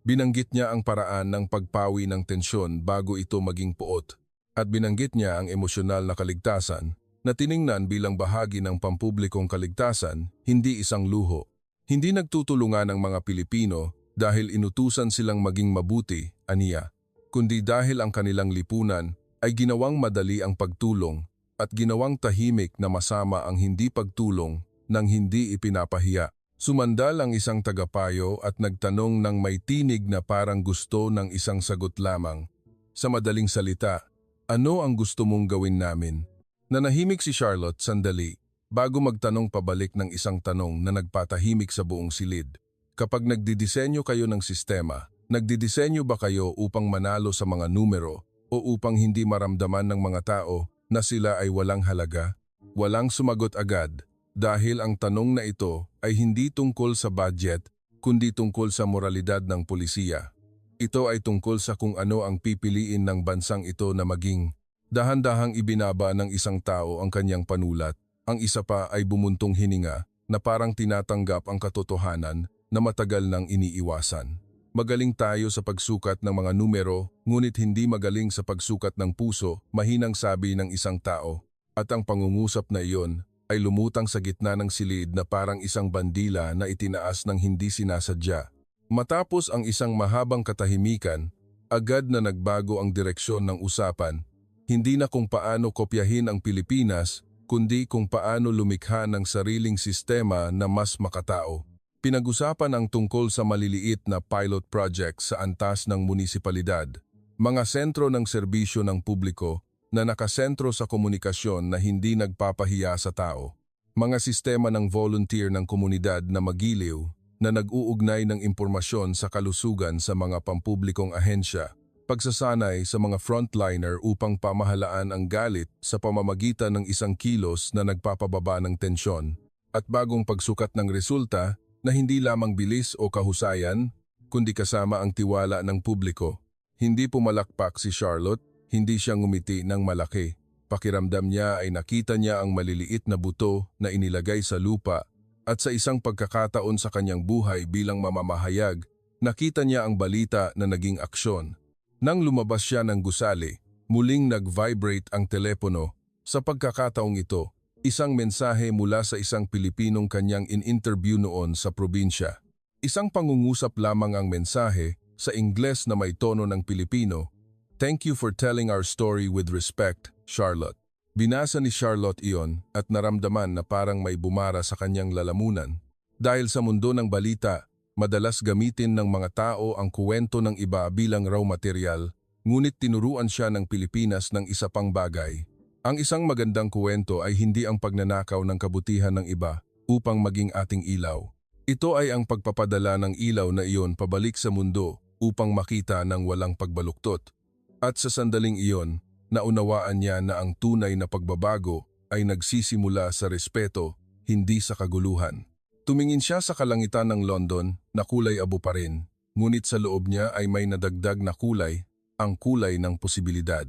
Binanggit niya ang paraan ng pagpawi ng tensyon bago ito maging puot. At binanggit niya ang emosyonal na kaligtasan na tiningnan bilang bahagi ng pampublikong kaligtasan, hindi isang luho. Hindi nagtutulungan ang mga Pilipino dahil inutusan silang maging mabuti, aniya, kundi dahil ang kanilang lipunan ay ginawang madali ang pagtulong at ginawang tahimik na masama ang hindi pagtulong nang hindi ipinapahiya. Sumandal ang isang tagapayo at nagtanong ng may tinig na parang gusto ng isang sagot lamang. Sa madaling salita, ano ang gusto mong gawin namin? Nanahimik si Charlotte sandali bago magtanong pabalik ng isang tanong na nagpatahimik sa buong silid. Kapag nagdidisenyo kayo ng sistema, nagdidisenyo ba kayo upang manalo sa mga numero o upang hindi maramdaman ng mga tao na sila ay walang halaga? Walang sumagot agad. Dahil ang tanong na ito ay hindi tungkol sa budget, kundi tungkol sa moralidad ng pulisiya. Ito ay tungkol sa kung ano ang pipiliin ng bansang ito na maging. Dahan-dahang ibinaba ng isang tao ang kanyang panulat. Ang isa pa ay bumuntong hininga na parang tinatanggap ang katotohanan na matagal nang iniiwasan. Magaling tayo sa pagsukat ng mga numero, ngunit hindi magaling sa pagsukat ng puso, mahinang sabi ng isang tao. At ang pangungusap na iyon ay lumutang sa gitna ng silid na parang isang bandila na itinaas ng hindi sinasadya. Matapos ang isang mahabang katahimikan, agad na nagbago ang direksyon ng usapan. Hindi na kung paano kopyahin ang Pilipinas, kundi kung paano lumikha ng sariling sistema na mas makatao. Pinag-usapan ang tungkol sa maliliit na pilot project sa antas ng munisipalidad, mga sentro ng serbisyo ng publiko, na nakasentro sa komunikasyon na hindi nagpapahiya sa tao. Mga sistema ng volunteer ng komunidad na magiliw na nag-uugnay ng impormasyon sa kalusugan sa mga pampublikong ahensya. pagsasanay sa mga frontliner upang pamahalaan ang galit sa pamamagitan ng isang kilos na nagpapababa ng tensyon, at bagong pagsukat ng resulta na hindi lamang bilis o kahusayan, kundi kasama ang tiwala ng publiko. Hindi pumalakpak si Charlotte, hindi siya ngumiti ng malaki. Pakiramdam niya ay nakita niya ang maliliit na buto na inilagay sa lupa, at sa isang pagkakataon sa kanyang buhay bilang mamamahayag, nakita niya ang balita na naging aksyon. Nang lumabas siya ng gusali, muling nag-vibrate ang telepono. Sa pagkakataong ito, isang mensahe mula sa isang Pilipinong kanyang in-interview noon sa probinsya. Isang pangungusap lamang ang mensahe, sa Ingles na may tono ng Pilipino. "Thank you for telling our story with respect, Charlotte." Binasa ni Charlotte iyon at naramdaman na parang may bumara sa kanyang lalamunan. Dahil sa mundo ng balita, madalas gamitin ng mga tao ang kuwento ng iba bilang raw material, ngunit tinuruan siya ng Pilipinas ng isa pang bagay. Ang isang magandang kuwento ay hindi ang pagnanakaw ng kabutihan ng iba upang maging ating ilaw. Ito ay ang pagpapadala ng ilaw na iyon pabalik sa mundo upang makita ng walang pagbaluktot. At sa sandaling iyon, naunawaan niya na ang tunay na pagbabago ay nagsisimula sa respeto, hindi sa kaguluhan. Tumingin siya sa kalangitan ng London na kulay abo pa rin, ngunit sa loob niya ay may nadagdag na kulay, ang kulay ng posibilidad.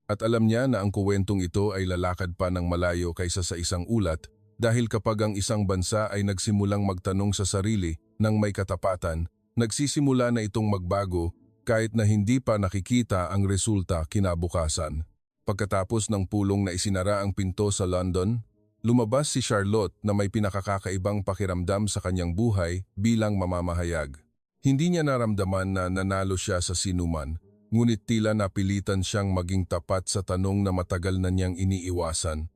At alam niya na ang kuwentong ito ay lalakad pa ng malayo kaysa sa isang ulat, dahil kapag ang isang bansa ay nagsimulang magtanong sa sarili ng may katapatan, nagsisimula na itong magbago kahit na hindi pa nakikita ang resulta kinabukasan. Pagkatapos ng pulong na isinara ang pinto sa London, lumabas si Charlotte na may pinakakakaibang pakiramdam sa kanyang buhay bilang mamamahayag. Hindi niya naramdaman na nanalo siya sa sinuman, ngunit tila napilitan siyang maging tapat sa tanong na matagal na niyang iniiwasan.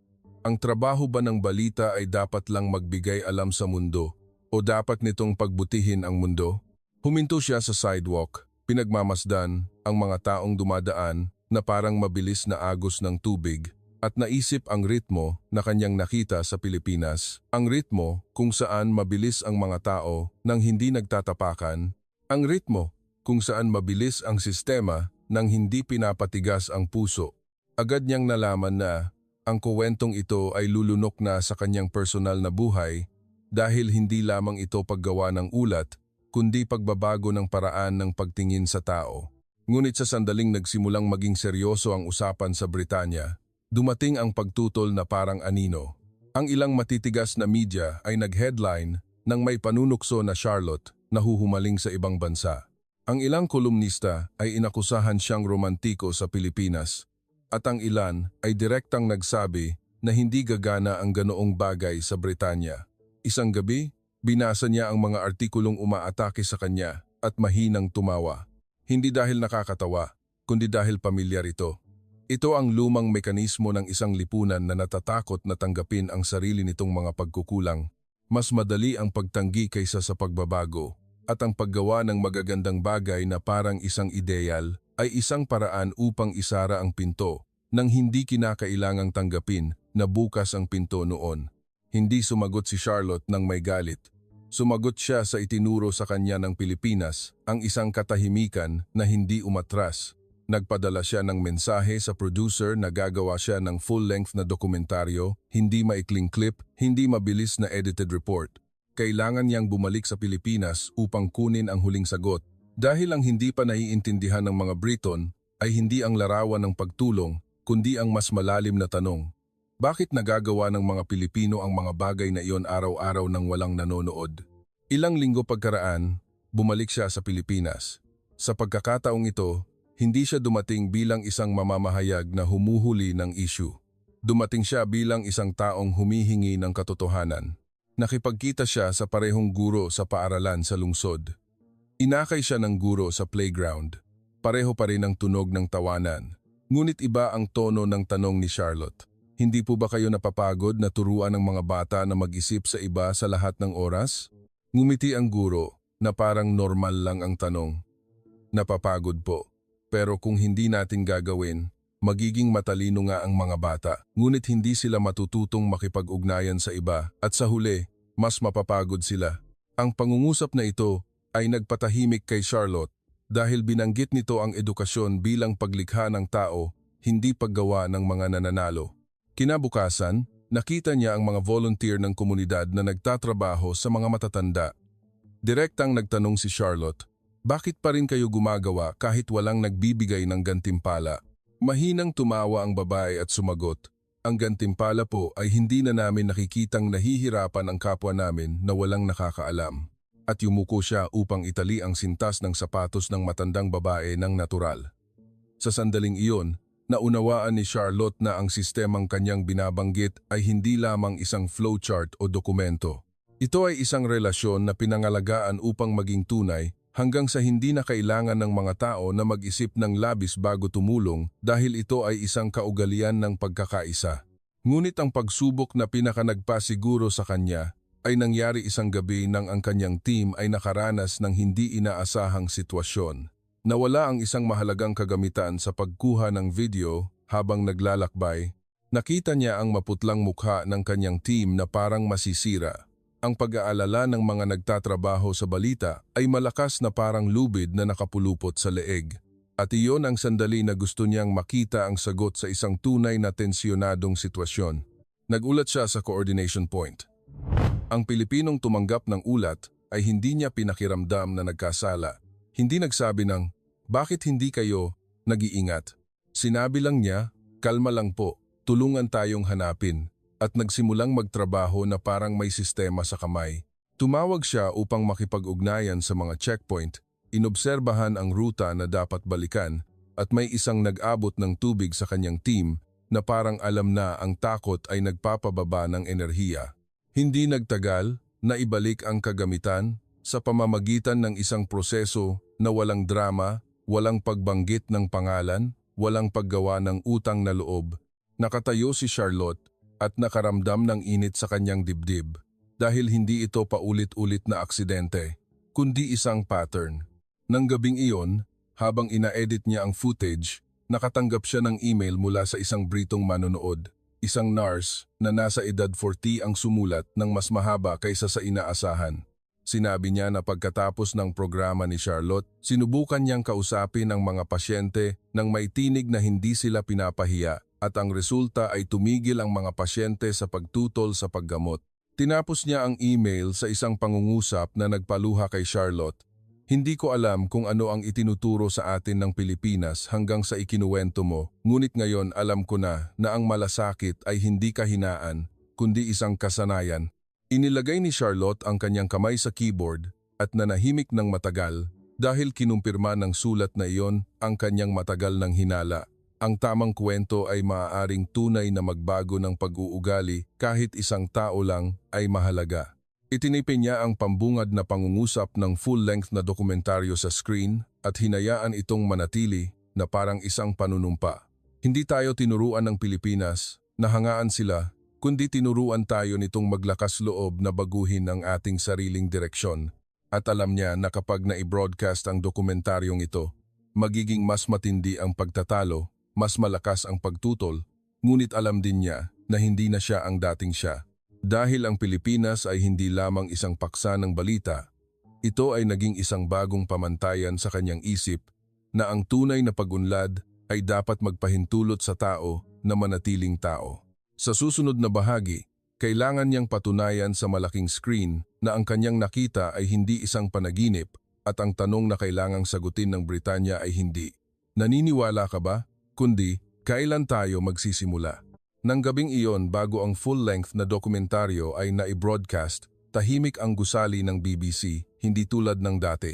Ang trabaho ba ng balita ay dapat lang magbigay alam sa mundo o dapat nitong pagbutihin ang mundo? Huminto siya sa sidewalk, pinagmamasdan ang mga taong dumadaan na parang mabilis na agos ng tubig at naisip ang ritmo na kanyang nakita sa Pilipinas. Ang ritmo kung saan mabilis ang mga tao nang hindi nagtatapakan. Ang ritmo kung saan mabilis ang sistema nang hindi pinapatigas ang puso. Agad niyang nalaman na ang kuwentong ito ay lulunok na sa kanyang personal na buhay dahil hindi lamang ito paggawa ng ulat, kundi pagbabago ng paraan ng pagtingin sa tao. Ngunit sa sandaling nagsimulang maging seryoso ang usapan sa Britanya, dumating ang pagtutol na parang anino. Ang ilang matitigas na media ay nag-headline nang may panunukso na Charlotte na huhumaling sa ibang bansa. Ang ilang kolumnista ay inakusahan siyang romantiko sa Pilipinas, at ang ilan ay direktang nagsabi na hindi gagana ang ganoong bagay sa Britanya. Isang gabi, binasa niya ang mga artikulong umaatake sa kanya at mahinang tumawa. Hindi dahil nakakatawa, kundi dahil pamilyar ito. Ito ang lumang mekanismo ng isang lipunan na natatakot na tanggapin ang sarili nitong mga pagkukulang. Mas madali ang pagtanggi kaysa sa pagbabago, at ang paggawa ng magagandang bagay na parang isang ideal ay isang paraan upang isara ang pinto nang hindi kinakailangang tanggapin na bukas ang pinto noon. Hindi sumagot si Charlotte ng may galit. Sumagot siya sa itinuro sa kanya ng Pilipinas, ang isang katahimikan na hindi umatras. Nagpadala siya ng mensahe sa producer na gagawa siya ng full-length na dokumentaryo, hindi maikling clip, hindi mabilis na edited report. Kailangan niyang bumalik sa Pilipinas upang kunin ang huling sagot. Dahil ang hindi pa naiintindihan ng mga Briton ay hindi ang larawan ng pagtulong, kundi ang mas malalim na tanong. Bakit nagagawa ng mga Pilipino ang mga bagay na iyon araw-araw nang walang nanonood? Ilang linggo pagkaraan, bumalik siya sa Pilipinas. Sa pagkakataong ito, hindi siya dumating bilang isang mamamahayag na humuhuli ng issue. Dumating siya bilang isang taong humihingi ng katotohanan. Nakipagkita siya sa parehong guro sa paaralan sa lungsod. Inakay siya ng guro sa playground. Pareho pa rin ang tunog ng tawanan. Ngunit iba ang tono ng tanong ni Charlotte. Hindi po ba kayo napapagod na turuan ng mga bata na mag-isip sa iba sa lahat ng oras? Ngumiti ang guro na parang normal lang ang tanong. Napapagod po. Pero kung hindi natin gagawin, magiging matalino nga ang mga bata. Ngunit hindi sila matututong makipag-ugnayan sa iba at sa huli, mas mapapagod sila. Ang pangungusap na ito ay nagpatahimik kay Charlotte dahil binanggit nito ang edukasyon bilang paglikha ng tao, hindi paggawa ng mga nananalo. Kinabukasan, nakita niya ang mga volunteer ng komunidad na nagtatrabaho sa mga matatanda. Direktang nagtanong si Charlotte, "Bakit pa rin kayo gumagawa kahit walang nagbibigay ng gantimpala?" Mahinang tumawa ang babae at sumagot, "Ang gantimpala po ay hindi na namin nakikitang nahihirapan ang kapwa namin na walang nakakaalam." At yumuko siya upang itali ang sintas ng sapatos ng matandang babae ng natural. Sa sandaling iyon, naunawaan ni Charlotte na ang sistemang kanyang binabanggit ay hindi lamang isang flowchart o dokumento. Ito ay isang relasyon na pinangalagaan upang maging tunay hanggang sa hindi na kailangan ng mga tao na mag-isip ng labis bago tumulong dahil ito ay isang kaugalian ng pagkakaisa. Ngunit ang pagsubok na pinakanagpasiguro sa kanya ay nangyari isang gabi nang ang kanyang team ay nakaranas ng hindi inaasahang sitwasyon. Nawala ang isang mahalagang kagamitan sa pagkuha ng video habang naglalakbay. Nakita niya ang maputlang mukha ng kanyang team na parang masisira. Ang pag-aalala ng mga nagtatrabaho sa balita ay malakas na parang lubid na nakapulupot sa leeg. At iyon ang sandali na gusto niyang makita ang sagot sa isang tunay na tensyonadong sitwasyon. Nagulat siya sa coordination point. Ang Pilipinong tumanggap ng ulat ay hindi niya pinakiramdam na nagkasala. Hindi nagsabi ng, "Bakit hindi kayo nag-iingat?" Sinabi lang niya, "Kalma lang po, tulungan tayong hanapin." At nagsimulang magtrabaho na parang may sistema sa kamay. Tumawag siya upang makipag-ugnayan sa mga checkpoint, inobserbahan ang ruta na dapat balikan, at may isang nag-abot ng tubig sa kanyang team na parang alam na ang takot ay nagpapababa ng enerhiya. Hindi nagtagal, naibalik ang kagamitan sa pamamagitan ng isang proseso na walang drama, walang pagbanggit ng pangalan, walang paggawa ng utang na loob. Nakatayo si Charlotte at nakaramdam ng init sa kanyang dibdib dahil hindi ito paulit-ulit na aksidente, kundi isang pattern. Nang gabing iyon, habang ina-edit niya ang footage, nakatanggap siya ng email mula sa isang Britong manonood, isang nurse na nasa edad 40 ang sumulat ng mas mahaba kaysa sa inaasahan. Sinabi niya na pagkatapos ng programa ni Charlotte, sinubukan niyang kausapin ang mga pasyente nang may tinig na hindi sila pinapahiya at ang resulta ay tumigil ang mga pasyente sa pagtutol sa paggamot. Tinapos niya ang email sa isang pangungusap na nagpaluha kay Charlotte. "Hindi ko alam kung ano ang itinuturo sa atin ng Pilipinas hanggang sa ikinuwento mo, ngunit ngayon alam ko na ang malasakit ay hindi kahinaan, kundi isang kasanayan." Inilagay ni Charlotte ang kanyang kamay sa keyboard at nanahimik ng matagal dahil kinumpirma ng sulat na iyon ang kanyang matagal ng hinala. Ang tamang kwento ay maaaring tunay na magbago ng pag-uugali kahit isang tao lang ay mahalaga. Itinipin niya ang pambungad na pangungusap ng full-length na dokumentaryo sa screen at hinayaan itong manatili na parang isang panunumpa. Hindi tayo tinuruan ng Pilipinas na hangaan sila, kundi tinuruan tayo nitong maglakas loob na baguhin ang ating sariling direksyon. At alam niya na kapag na-broadcast ang dokumentaryong ito, magiging mas matindi ang pagtatalo, mas malakas ang pagtutol, ngunit alam din niya na hindi na siya ang dating siya. Dahil ang Pilipinas ay hindi lamang isang paksa ng balita, ito ay naging isang bagong pamantayan sa kanyang isip na ang tunay na pag-unlad ay dapat magpahintulot sa tao na manatiling tao. Sa susunod na bahagi, kailangan niyang patunayan sa malaking screen na ang kanyang nakita ay hindi isang panaginip at ang tanong na kailangang sagutin ng Britanya ay hindi, "Naniniwala ka ba?" kundi, "Kailan tayo magsisimula?" Nang gabing iyon bago ang full-length na dokumentaryo ay na-broadcast, tahimik ang gusali ng BBC, hindi tulad ng dati.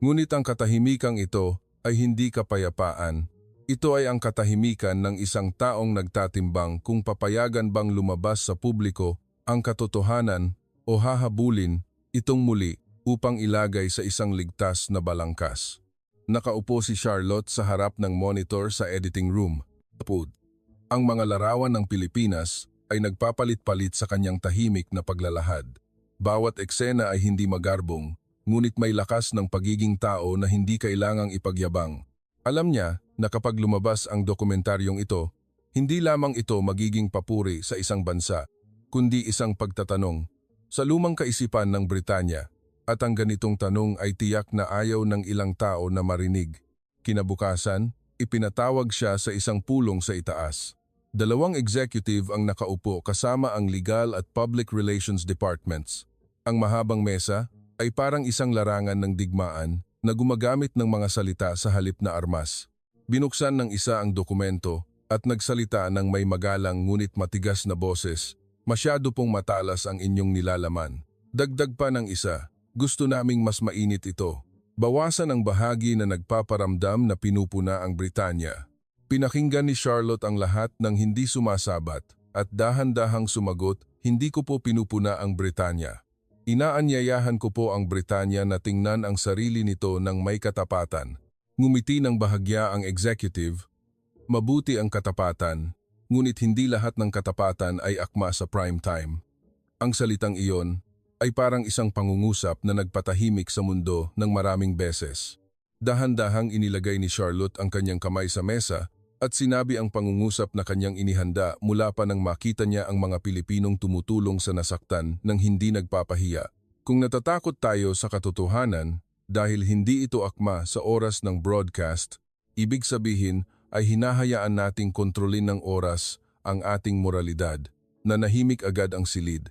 Ngunit ang katahimikang ito ay hindi kapayapaan. Ito ay ang katahimikan ng isang taong nagtatimbang kung papayagan bang lumabas sa publiko ang katotohanan o hahabulin itong muli upang ilagay sa isang ligtas na balangkas. Nakaupo si Charlotte sa harap ng monitor sa editing room. Ang mga larawan ng Pilipinas ay nagpapalit-palit sa kanyang tahimik na paglalahad. Bawat eksena ay hindi magarbong, ngunit may lakas ng pagiging tao na hindi kailangang ipagyabang. Alam niya na kapag lumabas ang dokumentaryong ito, hindi lamang ito magiging papuri sa isang bansa, kundi isang pagtatanong sa lumang kaisipan ng Britanya, At ang ganitong tanong ay tiyak na ayaw ng ilang tao na marinig. Kinabukasan, ipinatawag siya sa isang pulong sa itaas. Dalawang executive ang nakaupo kasama ang legal at public relations departments. Ang mahabang mesa ay parang isang larangan ng digmaan na gumagamit ng mga salita sa halip na armas. Binuksan ng isa ang dokumento at nagsalita ng may magalang ngunit matigas na boses. Masyado pong matalas ang inyong nilalaman. Dagdag pa ng isa, gusto naming mas mainit ito. Bawasan ang bahagi na nagpaparamdam na pinupuna ang Britanya. Pinakinggan ni Charlotte ang lahat ng hindi sumasabat at dahan-dahang sumagot, hindi ko po pinupuna ang Britanya. Inaanyayahan ko po ang Britanya na tingnan ang sarili nito ng may katapatan. Ngumiti ng bahagya ang executive. Mabuti ang katapatan, ngunit hindi lahat ng katapatan ay akma sa prime time. Ang salitang iyon ay parang isang pangungusap na nagpatahimik sa mundo ng maraming beses. Dahan-dahang inilagay ni Charlotte ang kanyang kamay sa mesa at sinabi ang pangungusap na kanyang inihanda mula pa nang makita niya ang mga Pilipinong tumutulong sa nasaktan ng hindi nagpapahiya. Kung natatakot tayo sa katotohanan dahil hindi ito akma sa oras ng broadcast, ibig sabihin ay hinahayaan nating kontrolin ng oras ang ating moralidad, na nahimik agad ang silid.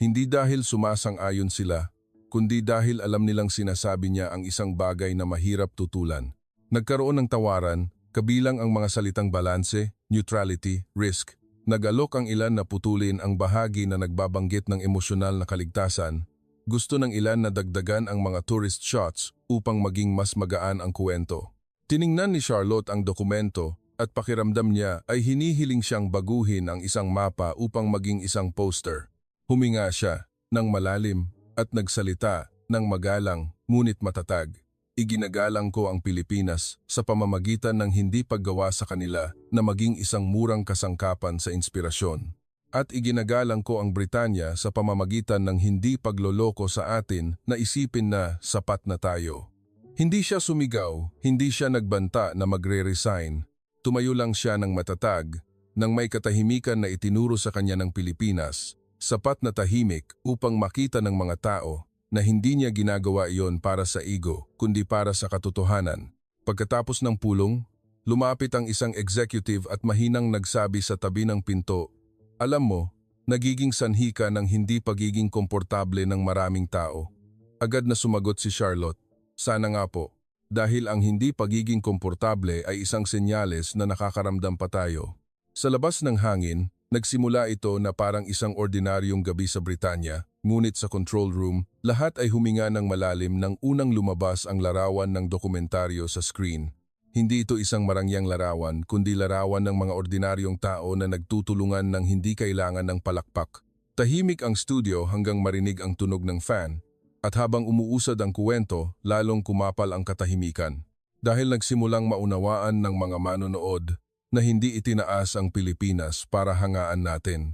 Hindi dahil sumasang-ayon sila, kundi dahil alam nilang sinasabi niya ang isang bagay na mahirap tutulan. Nagkaroon ng tawaran, kabilang ang mga salitang balanse, neutrality, risk. Nag-alok ang ilan na putulin ang bahagi na nagbabanggit ng emosyonal na kaligtasan. Gusto ng ilan na dagdagan ang mga tourist shots upang maging mas magaan ang kuwento. Tiningnan ni Charlotte ang dokumento at pakiramdam niya ay hinihiling siyang baguhin ang isang mapa upang maging isang poster. Huminga siya ng malalim at nagsalita ng magalang ngunit matatag. Iginagalang ko ang Pilipinas sa pamamagitan ng hindi paggawa sa kanila na maging isang murang kasangkapan sa inspirasyon. At iginagalang ko ang Britanya sa pamamagitan ng hindi pagloloko sa atin na isipin na sapat na tayo. Hindi siya sumigaw, hindi siya nagbanta na magre-resign. Tumayo lang siya ng matatag nang may katahimikan na itinuro sa kanya ng Pilipinas. Sapat na tahimik upang makita ng mga tao na hindi niya ginagawa iyon para sa ego, kundi para sa katotohanan. Pagkatapos ng pulong, lumapit ang isang executive at mahinang nagsabi sa tabi ng pinto, "Alam mo, nagiging sanhi ka ng hindi pagiging komportable ng maraming tao." Agad na sumagot si Charlotte, "Sana nga po, dahil ang hindi pagiging komportable ay isang senyales na nakakaramdam pa tayo." Sa labas ng hangin, nagsimula ito na parang isang ordinaryong gabi sa Britanya, ngunit sa control room, lahat ay huminga ng malalim nang unang lumabas ang larawan ng dokumentaryo sa screen. Hindi ito isang marangyang larawan, kundi larawan ng mga ordinaryong tao na nagtutulungan ng hindi kailangan ng palakpak. Tahimik ang studio hanggang marinig ang tunog ng fan, at habang umuusad ang kuwento, lalong kumapal ang katahimikan. Dahil nagsimulang maunawaan ng mga manonood na hindi itinaas ang Pilipinas para hangaan natin.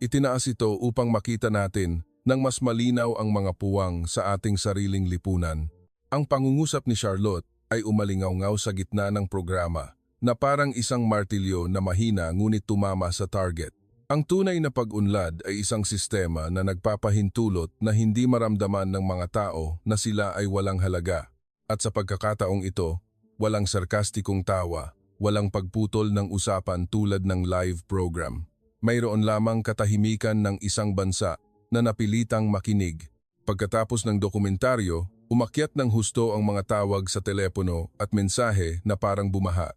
Itinaas ito upang makita natin ng mas malinaw ang mga puwang sa ating sariling lipunan. Ang pangungusap ni Charlotte ay umalingaw-ngaw sa gitna ng programa na parang isang martilyo na mahina ngunit tumama sa target. Ang tunay na pag-unlad ay isang sistema na nagpapahintulot na hindi maramdaman ng mga tao na sila ay walang halaga. At sa pagkakataong ito, walang sarkastikong tawa. Walang pagputol ng usapan tulad ng live program. Mayroon lamang katahimikan ng isang bansa na napilitang makinig. Pagkatapos ng dokumentaryo, umakyat ng husto ang mga tawag sa telepono at mensahe na parang bumaha.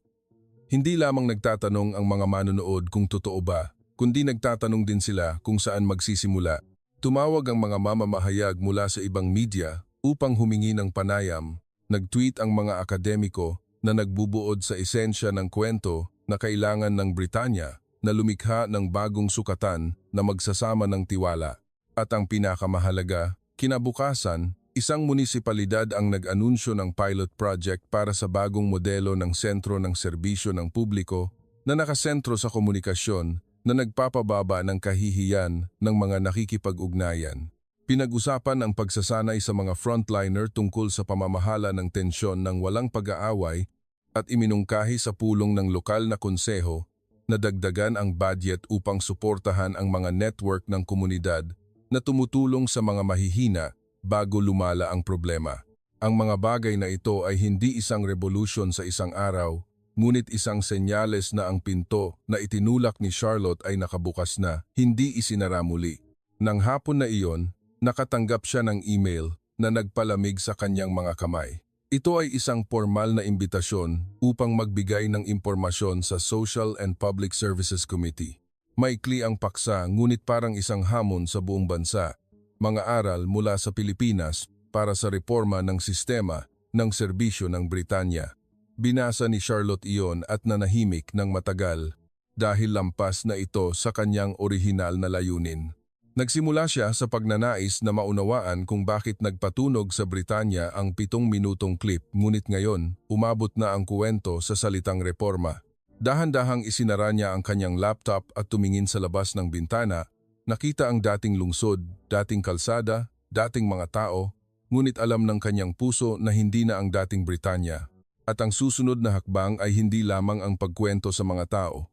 Hindi lamang nagtatanong ang mga manonood kung totoo ba, kundi nagtatanong din sila kung saan magsisimula. Tumawag ang mga mamamahayag mula sa ibang media upang humingi ng panayam. Nag-tweet ang mga akademiko na nagbubuod sa esensya ng kwento na kailangan ng Britanya na lumikha ng bagong sukatan na magsasama ng tiwala. At ang pinakamahalaga, kinabukasan, isang munisipalidad ang nag-anunsyo ng pilot project para sa bagong modelo ng sentro ng serbisyo ng publiko na nakasentro sa komunikasyon na nagpapababa ng kahihiyan ng mga nakikipag-ugnayan. Pinag-usapan ang pagsasanay sa mga frontliner tungkol sa pamamahala ng tensyon ng walang pag-aaway at iminungkahi sa pulong ng lokal na konseho na dagdagan ang budget upang suportahan ang mga network ng komunidad na tumutulong sa mga mahihina bago lumala ang problema. Ang mga bagay na ito ay hindi isang revolution sa isang araw, ngunit isang senyales na ang pinto na itinulak ni Charlotte ay nakabukas na, hindi isinara muli. Nang hapon na iyon, nakatanggap siya ng email na nagpalamig sa kanyang mga kamay. Ito ay isang formal na imbitasyon upang magbigay ng impormasyon sa Social and Public Services Committee. Maikli ang paksa ngunit parang isang hamon sa buong bansa. Mga aral mula sa Pilipinas para sa reforma ng sistema ng serbisyo ng Britanya. Binasa ni Charlotte iyon at nanahimik ng matagal dahil lampas na ito sa kanyang orihinal na layunin. Nagsimula siya sa pagnanais na maunawaan kung bakit nagpatunog sa Britanya ang 7 minutong clip, ngunit ngayon umabot na ang kuwento sa salitang reforma. Dahan-dahang isinara niya ang kanyang laptop at tumingin sa labas ng bintana. Nakita ang dating lungsod, dating kalsada, dating mga tao, ngunit alam ng kanyang puso na hindi na ang dating Britanya. At ang susunod na hakbang ay hindi lamang ang pagkwento sa mga tao.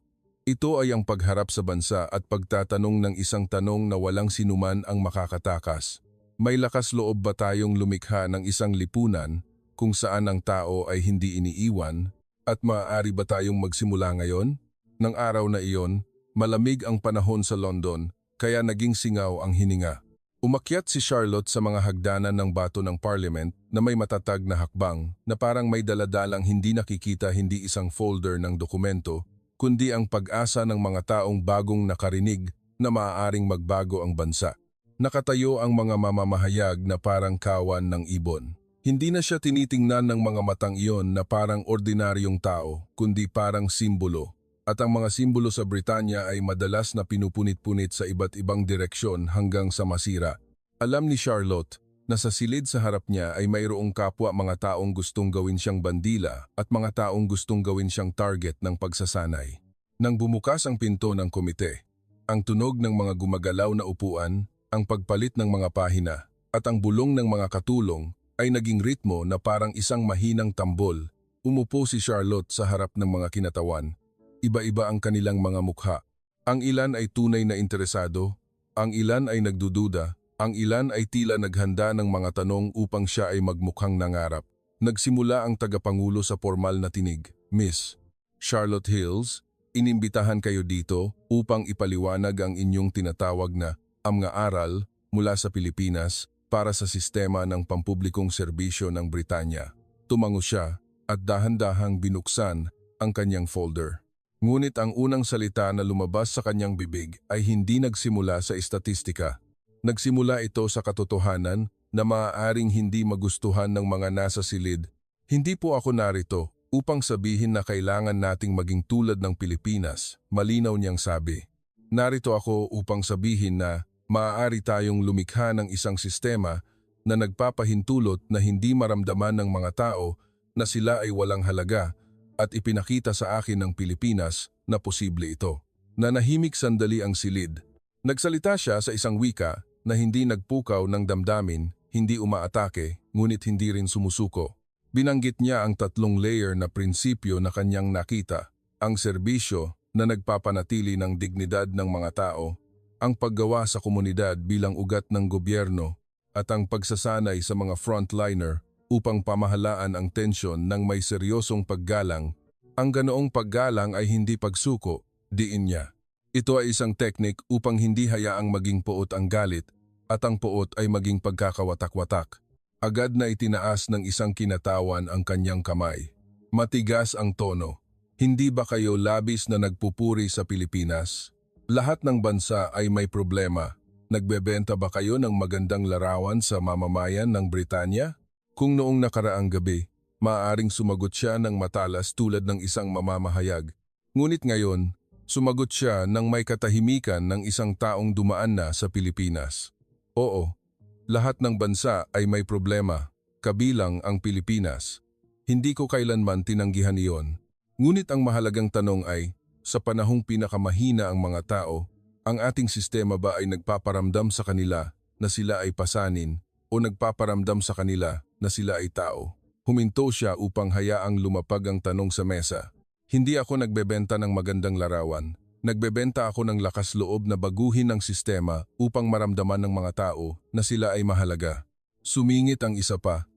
Ito ay ang pagharap sa bansa at pagtatanong ng isang tanong na walang sinuman ang makakatakas. May lakas loob ba tayong lumikha ng isang lipunan kung saan ang tao ay hindi iniiwan? At maaari ba tayong magsimula ngayon? Nang araw na iyon, malamig ang panahon sa London, kaya naging singaw ang hininga. Umakyat si Charlotte sa mga hagdanan ng bato ng Parliament na may matatag na hakbang na parang may daladalang hindi nakikita, hindi isang folder ng dokumento, kundi ang pag-asa ng mga taong bagong nakarinig na maaaring magbago ang bansa. Nakatayo ang mga mamamahayag na parang kawan ng ibon. Hindi na siya tinitingnan ng mga matang iyon na parang ordinaryong tao, kundi parang simbolo. At ang mga simbolo sa Britanya ay madalas na pinupunit-punit sa iba't ibang direksyon hanggang sa masira. Alam ni Charlotte na sa silid sa harap niya ay mayroong kapwa mga taong gustong gawin siyang bandila at mga taong gustong gawin siyang target ng pagsasanay. Nang bumukas ang pinto ng komite, ang tunog ng mga gumagalaw na upuan, ang pagpalit ng mga pahina, at ang bulong ng mga katulong ay naging ritmo na parang isang mahinang tambol. Umupo si Charlotte sa harap ng mga kinatawan. Iba-iba ang kanilang mga mukha. Ang ilan ay tunay na interesado, ang ilan ay nagdududa, ang ilan ay tila naghanda ng mga tanong upang siya ay magmukhang nangarap. Nagsimula ang tagapangulo sa formal na tinig. Miss Charlotte Hills, inimbitahan kayo dito upang ipaliwanag ang inyong tinatawag na mga aral mula sa Pilipinas para sa sistema ng pampublikong serbisyo ng Britanya. Tumango siya at dahan-dahang binuksan ang kanyang folder. Ngunit ang unang salita na lumabas sa kanyang bibig ay hindi nagsimula sa estatistika. Nagsimula ito sa katotohanan na maaaring hindi magustuhan ng mga nasa silid. Hindi po ako narito upang sabihin na kailangan nating maging tulad ng Pilipinas, malinaw niyang sabi. Narito ako upang sabihin na maaari tayong lumikha ng isang sistema na nagpapahintulot na hindi maramdaman ng mga tao na sila ay walang halaga at ipinakita sa akin ng Pilipinas na posible ito. Nanahimik sandali ang silid. Nagsalita siya sa isang wika na hindi nagpukaw ng damdamin, hindi umaatake, ngunit hindi rin sumusuko. Binanggit niya ang 3 layer na prinsipyo na kanyang nakita, ang serbisyo na nagpapanatili ng dignidad ng mga tao, ang paggawa sa komunidad bilang ugat ng gobyerno, at ang pagsasanay sa mga frontliner upang pamahalaan ang tensyon ng may seryosong paggalang. Ang ganoong paggalang ay hindi pagsuko, diin niya. Ito ay isang teknik upang hindi hayaang maging poot ang galit at ang poot ay maging pagkakawatak-watak. Agad na itinaas ng isang kinatawan ang kanyang kamay. Matigas ang tono. Hindi ba kayo labis na nagpupuri sa Pilipinas? Lahat ng bansa ay may problema. Nagbebenta ba kayo ng magandang larawan sa mamamayan ng Britanya? Kung noong nakaraang gabi, maaaring sumagot siya ng matalas tulad ng isang mamamahayag. Ngunit ngayon, sumagot siya ng may katahimikan ng isang taong dumaan na sa Pilipinas. Oo, lahat ng bansa ay may problema, kabilang ang Pilipinas. Hindi ko kailanman tinanggihan iyon. Ngunit ang mahalagang tanong ay, sa panahong pinakamahina ang mga tao, ang ating sistema ba ay nagpaparamdam sa kanila na sila ay pasanin o nagpaparamdam sa kanila na sila ay tao? Huminto siya upang hayaang lumapag ang tanong sa mesa. Hindi ako nagbebenta ng magandang larawan. Nagbebenta ako ng lakas loob na baguhin ang sistema upang maramdaman ng mga tao na sila ay mahalaga. Sumingit ang isa pa.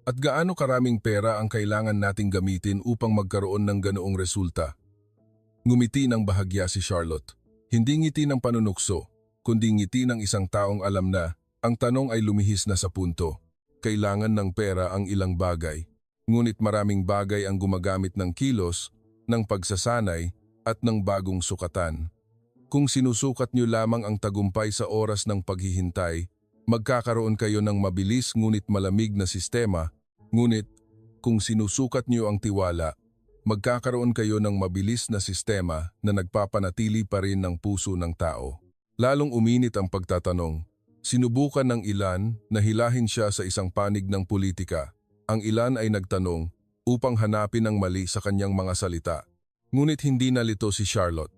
At gaano karaming pera ang kailangan nating gamitin upang magkaroon ng ganoong resulta? Ngumiti ng bahagya si Charlotte. Hindi ngiti ng panunukso, kundi ngiti ng isang taong alam na ang tanong ay lumihis na sa punto. Kailangan ng pera ang ilang bagay. Ngunit maraming bagay ang gumagamit ng kilos, ng pagsasanay, at ng bagong sukatan. Kung sinusukat niyo lamang ang tagumpay sa oras ng paghihintay, magkakaroon kayo ng mabilis ngunit malamig na sistema. Ngunit, kung sinusukat niyo ang tiwala, magkakaroon kayo ng mabilis na sistema na nagpapanatili pa rin ng puso ng tao. Lalong uminit ang pagtatanong. Sinubukan ng ilan na hilahin siya sa isang panig ng politika. Ang ilan ay nagtanong upang hanapin ang mali sa kanyang mga salita. Ngunit hindi nalito si Charlotte.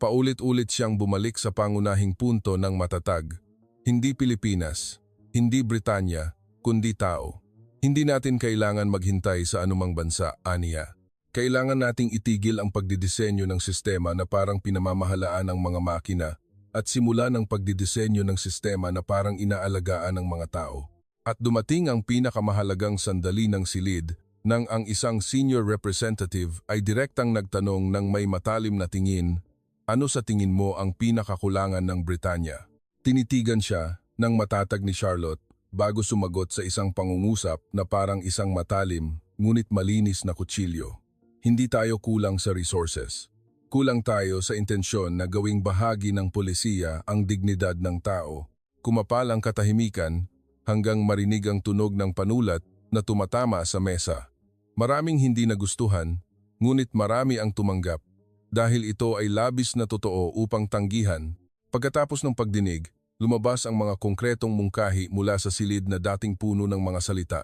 Paulit-ulit siyang bumalik sa pangunahing punto ng matatag. Hindi Pilipinas, hindi Britanya, kundi tao. Hindi natin kailangan maghintay sa anumang bansa, aniya. Kailangan nating itigil ang pagdidisenyo ng sistema na parang pinamamahalaan ng mga makina at simula ng pagdidisenyo ng sistema na parang inaalagaan ng mga tao. At dumating ang pinakamahalagang sandali ng silid nang ang isang senior representative ay direktang nagtanong ng may matalim na tingin, ano sa tingin mo ang pinakakulangan ng Britanya? Tinitigan siya ng matatag ni Charlotte bago sumagot sa isang pangungusap na parang isang matalim ngunit malinis na kutsilyo. Hindi tayo kulang sa resources. Kulang tayo sa intensyon na gawing bahagi ng pulisiya ang dignidad ng tao. Kumapal ang katahimikan hanggang marinig ang tunog ng panulat na tumatama sa mesa. Maraming hindi nagustuhan, ngunit marami ang tumanggap dahil ito ay labis na totoo upang tanggihan. Pagkatapos ng pagdinig, lumabas ang mga konkretong mungkahi mula sa silid na dating puno ng mga salita.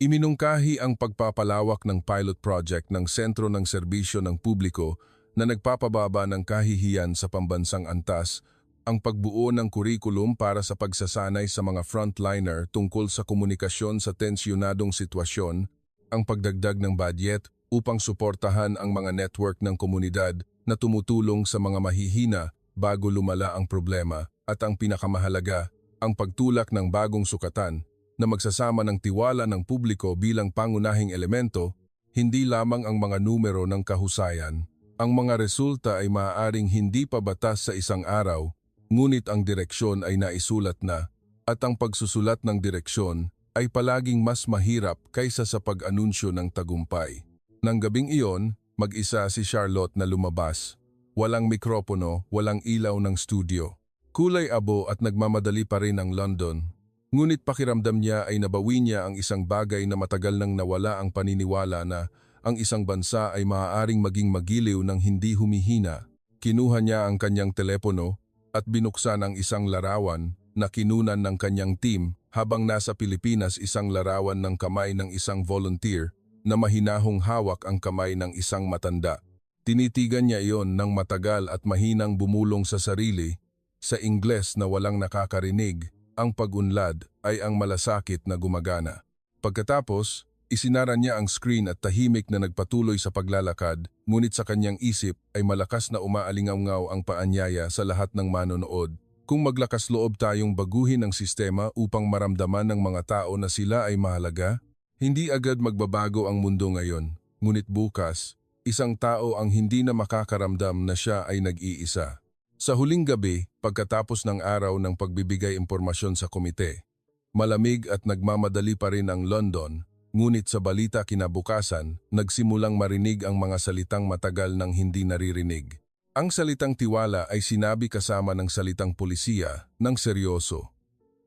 Iminungkahi ang pagpapalawak ng pilot project ng Sentro ng Serbisyo ng Publiko na nagpapababa ng kahihiyan sa pambansang antas, ang pagbuo ng kurikulum para sa pagsasanay sa mga frontliner tungkol sa komunikasyon sa tensyonadong sitwasyon, ang pagdagdag ng budget upang suportahan ang mga network ng komunidad na tumutulong sa mga mahihina bago lumala ang problema, at ang pinakamahalaga, ang pagtulak ng bagong sukatan na magsasama ng tiwala ng publiko bilang pangunahing elemento, hindi lamang ang mga numero ng kahusayan. Ang mga resulta ay maaaring hindi pa batas sa isang araw, ngunit ang direksyon ay naisulat na, at ang pagsusulat ng direksyon ay palaging mas mahirap kaysa sa pag-anunsyo ng tagumpay. Nang gabing iyon, mag-isa si Charlotte na lumabas. Walang mikropono, walang ilaw ng studio. Kulay abo at nagmamadali pa rin ang London. Ngunit pakiramdam niya ay nabawi niya ang isang bagay na matagal nang nawala ang paniniwala na ang isang bansa ay maaaring maging magiliw ng hindi humihina. Kinuha niya ang kanyang telepono at binuksan ang isang larawan na kinunan ng kanyang team habang nasa Pilipinas, isang larawan ng kamay ng isang volunteer na mahinahong hawak ang kamay ng isang matanda. Tinitigan niya iyon ng matagal at mahinang bumulong sa sarili. Sa Ingles na walang nakakarinig, ang pag-unlad ay ang malasakit na gumagana. Pagkatapos, isinara niya ang screen at tahimik na nagpatuloy sa paglalakad, ngunit sa kanyang isip ay malakas na umaalingaw-ngaw ang paanyaya sa lahat ng manonood. Kung maglakas loob tayong baguhin ang sistema upang maramdaman ng mga tao na sila ay mahalaga, hindi agad magbabago ang mundo ngayon. Ngunit bukas, isang tao ang hindi na makakaramdam na siya ay nag-iisa. Sa huling gabi, pagkatapos ng araw ng pagbibigay impormasyon sa komite, malamig at nagmamadali pa rin ang London, ngunit sa balita kinabukasan, nagsimulang marinig ang mga salitang matagal nang hindi naririnig. Ang salitang tiwala ay sinabi kasama ng salitang pulisiya ng seryoso.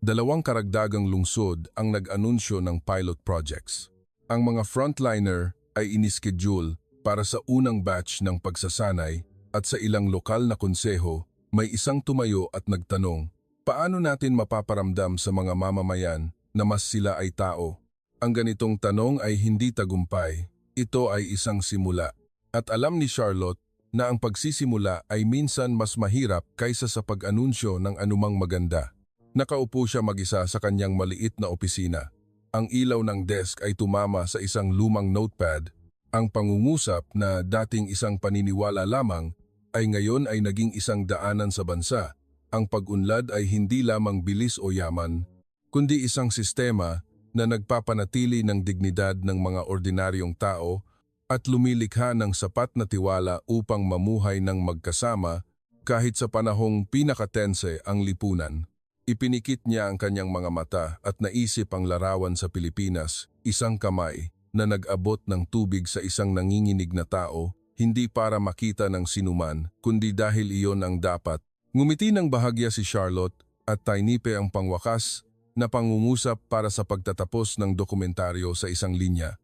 2 karagdagang lungsod ang nag-anunsyo ng pilot projects. Ang mga frontliner ay inischedule para sa unang batch ng pagsasanay, at sa ilang lokal na konseho, may isang tumayo at nagtanong, paano natin mapaparamdam sa mga mamamayan na mas sila ay tao? Ang ganitong tanong ay hindi tagumpay, ito ay isang simula. At alam ni Charlotte na ang pagsisimula ay minsan mas mahirap kaysa sa pag-anunsyo ng anumang maganda. Nakaupo siya mag-isa sa kanyang maliit na opisina. Ang ilaw ng desk ay tumama sa isang lumang notepad. Ang pangungusap na dating isang paniniwala lamang ay ngayon ay naging isang daanan sa bansa. Ang pag-unlad ay hindi lamang bilis o yaman, kundi isang sistema na nagpapanatili ng dignidad ng mga ordinaryong tao at lumilikha ng sapat na tiwala upang mamuhay ng magkasama kahit sa panahong pinakatense ang lipunan. Ipinikit niya ang kanyang mga mata at naisip ang larawan sa Pilipinas, isang kamay na nag-abot ng tubig sa isang nanginginig na tao, hindi para makita ng sinuman, kundi dahil iyon ang dapat. Ngumiti ng bahagya si Charlotte at tainipe ang pangwakas na pangungusap para sa pagtatapos ng dokumentaryo sa isang linya.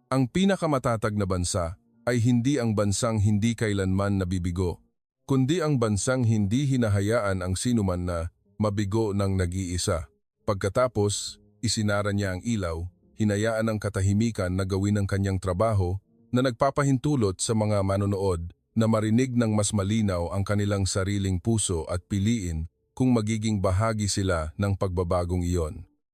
Ang pinakamatatag na bansa ay hindi ang bansang hindi kailanman nabibigo, kundi ang bansang hindi hinahayaan ang sinuman na mabigo ng nag-iisa. Pagkatapos, isinara niya ang ilaw, hinayaan ang katahimikan na gawin ang kanyang trabaho na nagpapahintulot sa mga manonood na marinig ng mas malinaw ang kanilang sariling puso at piliin kung magiging bahagi sila ng pagbabagong iyon.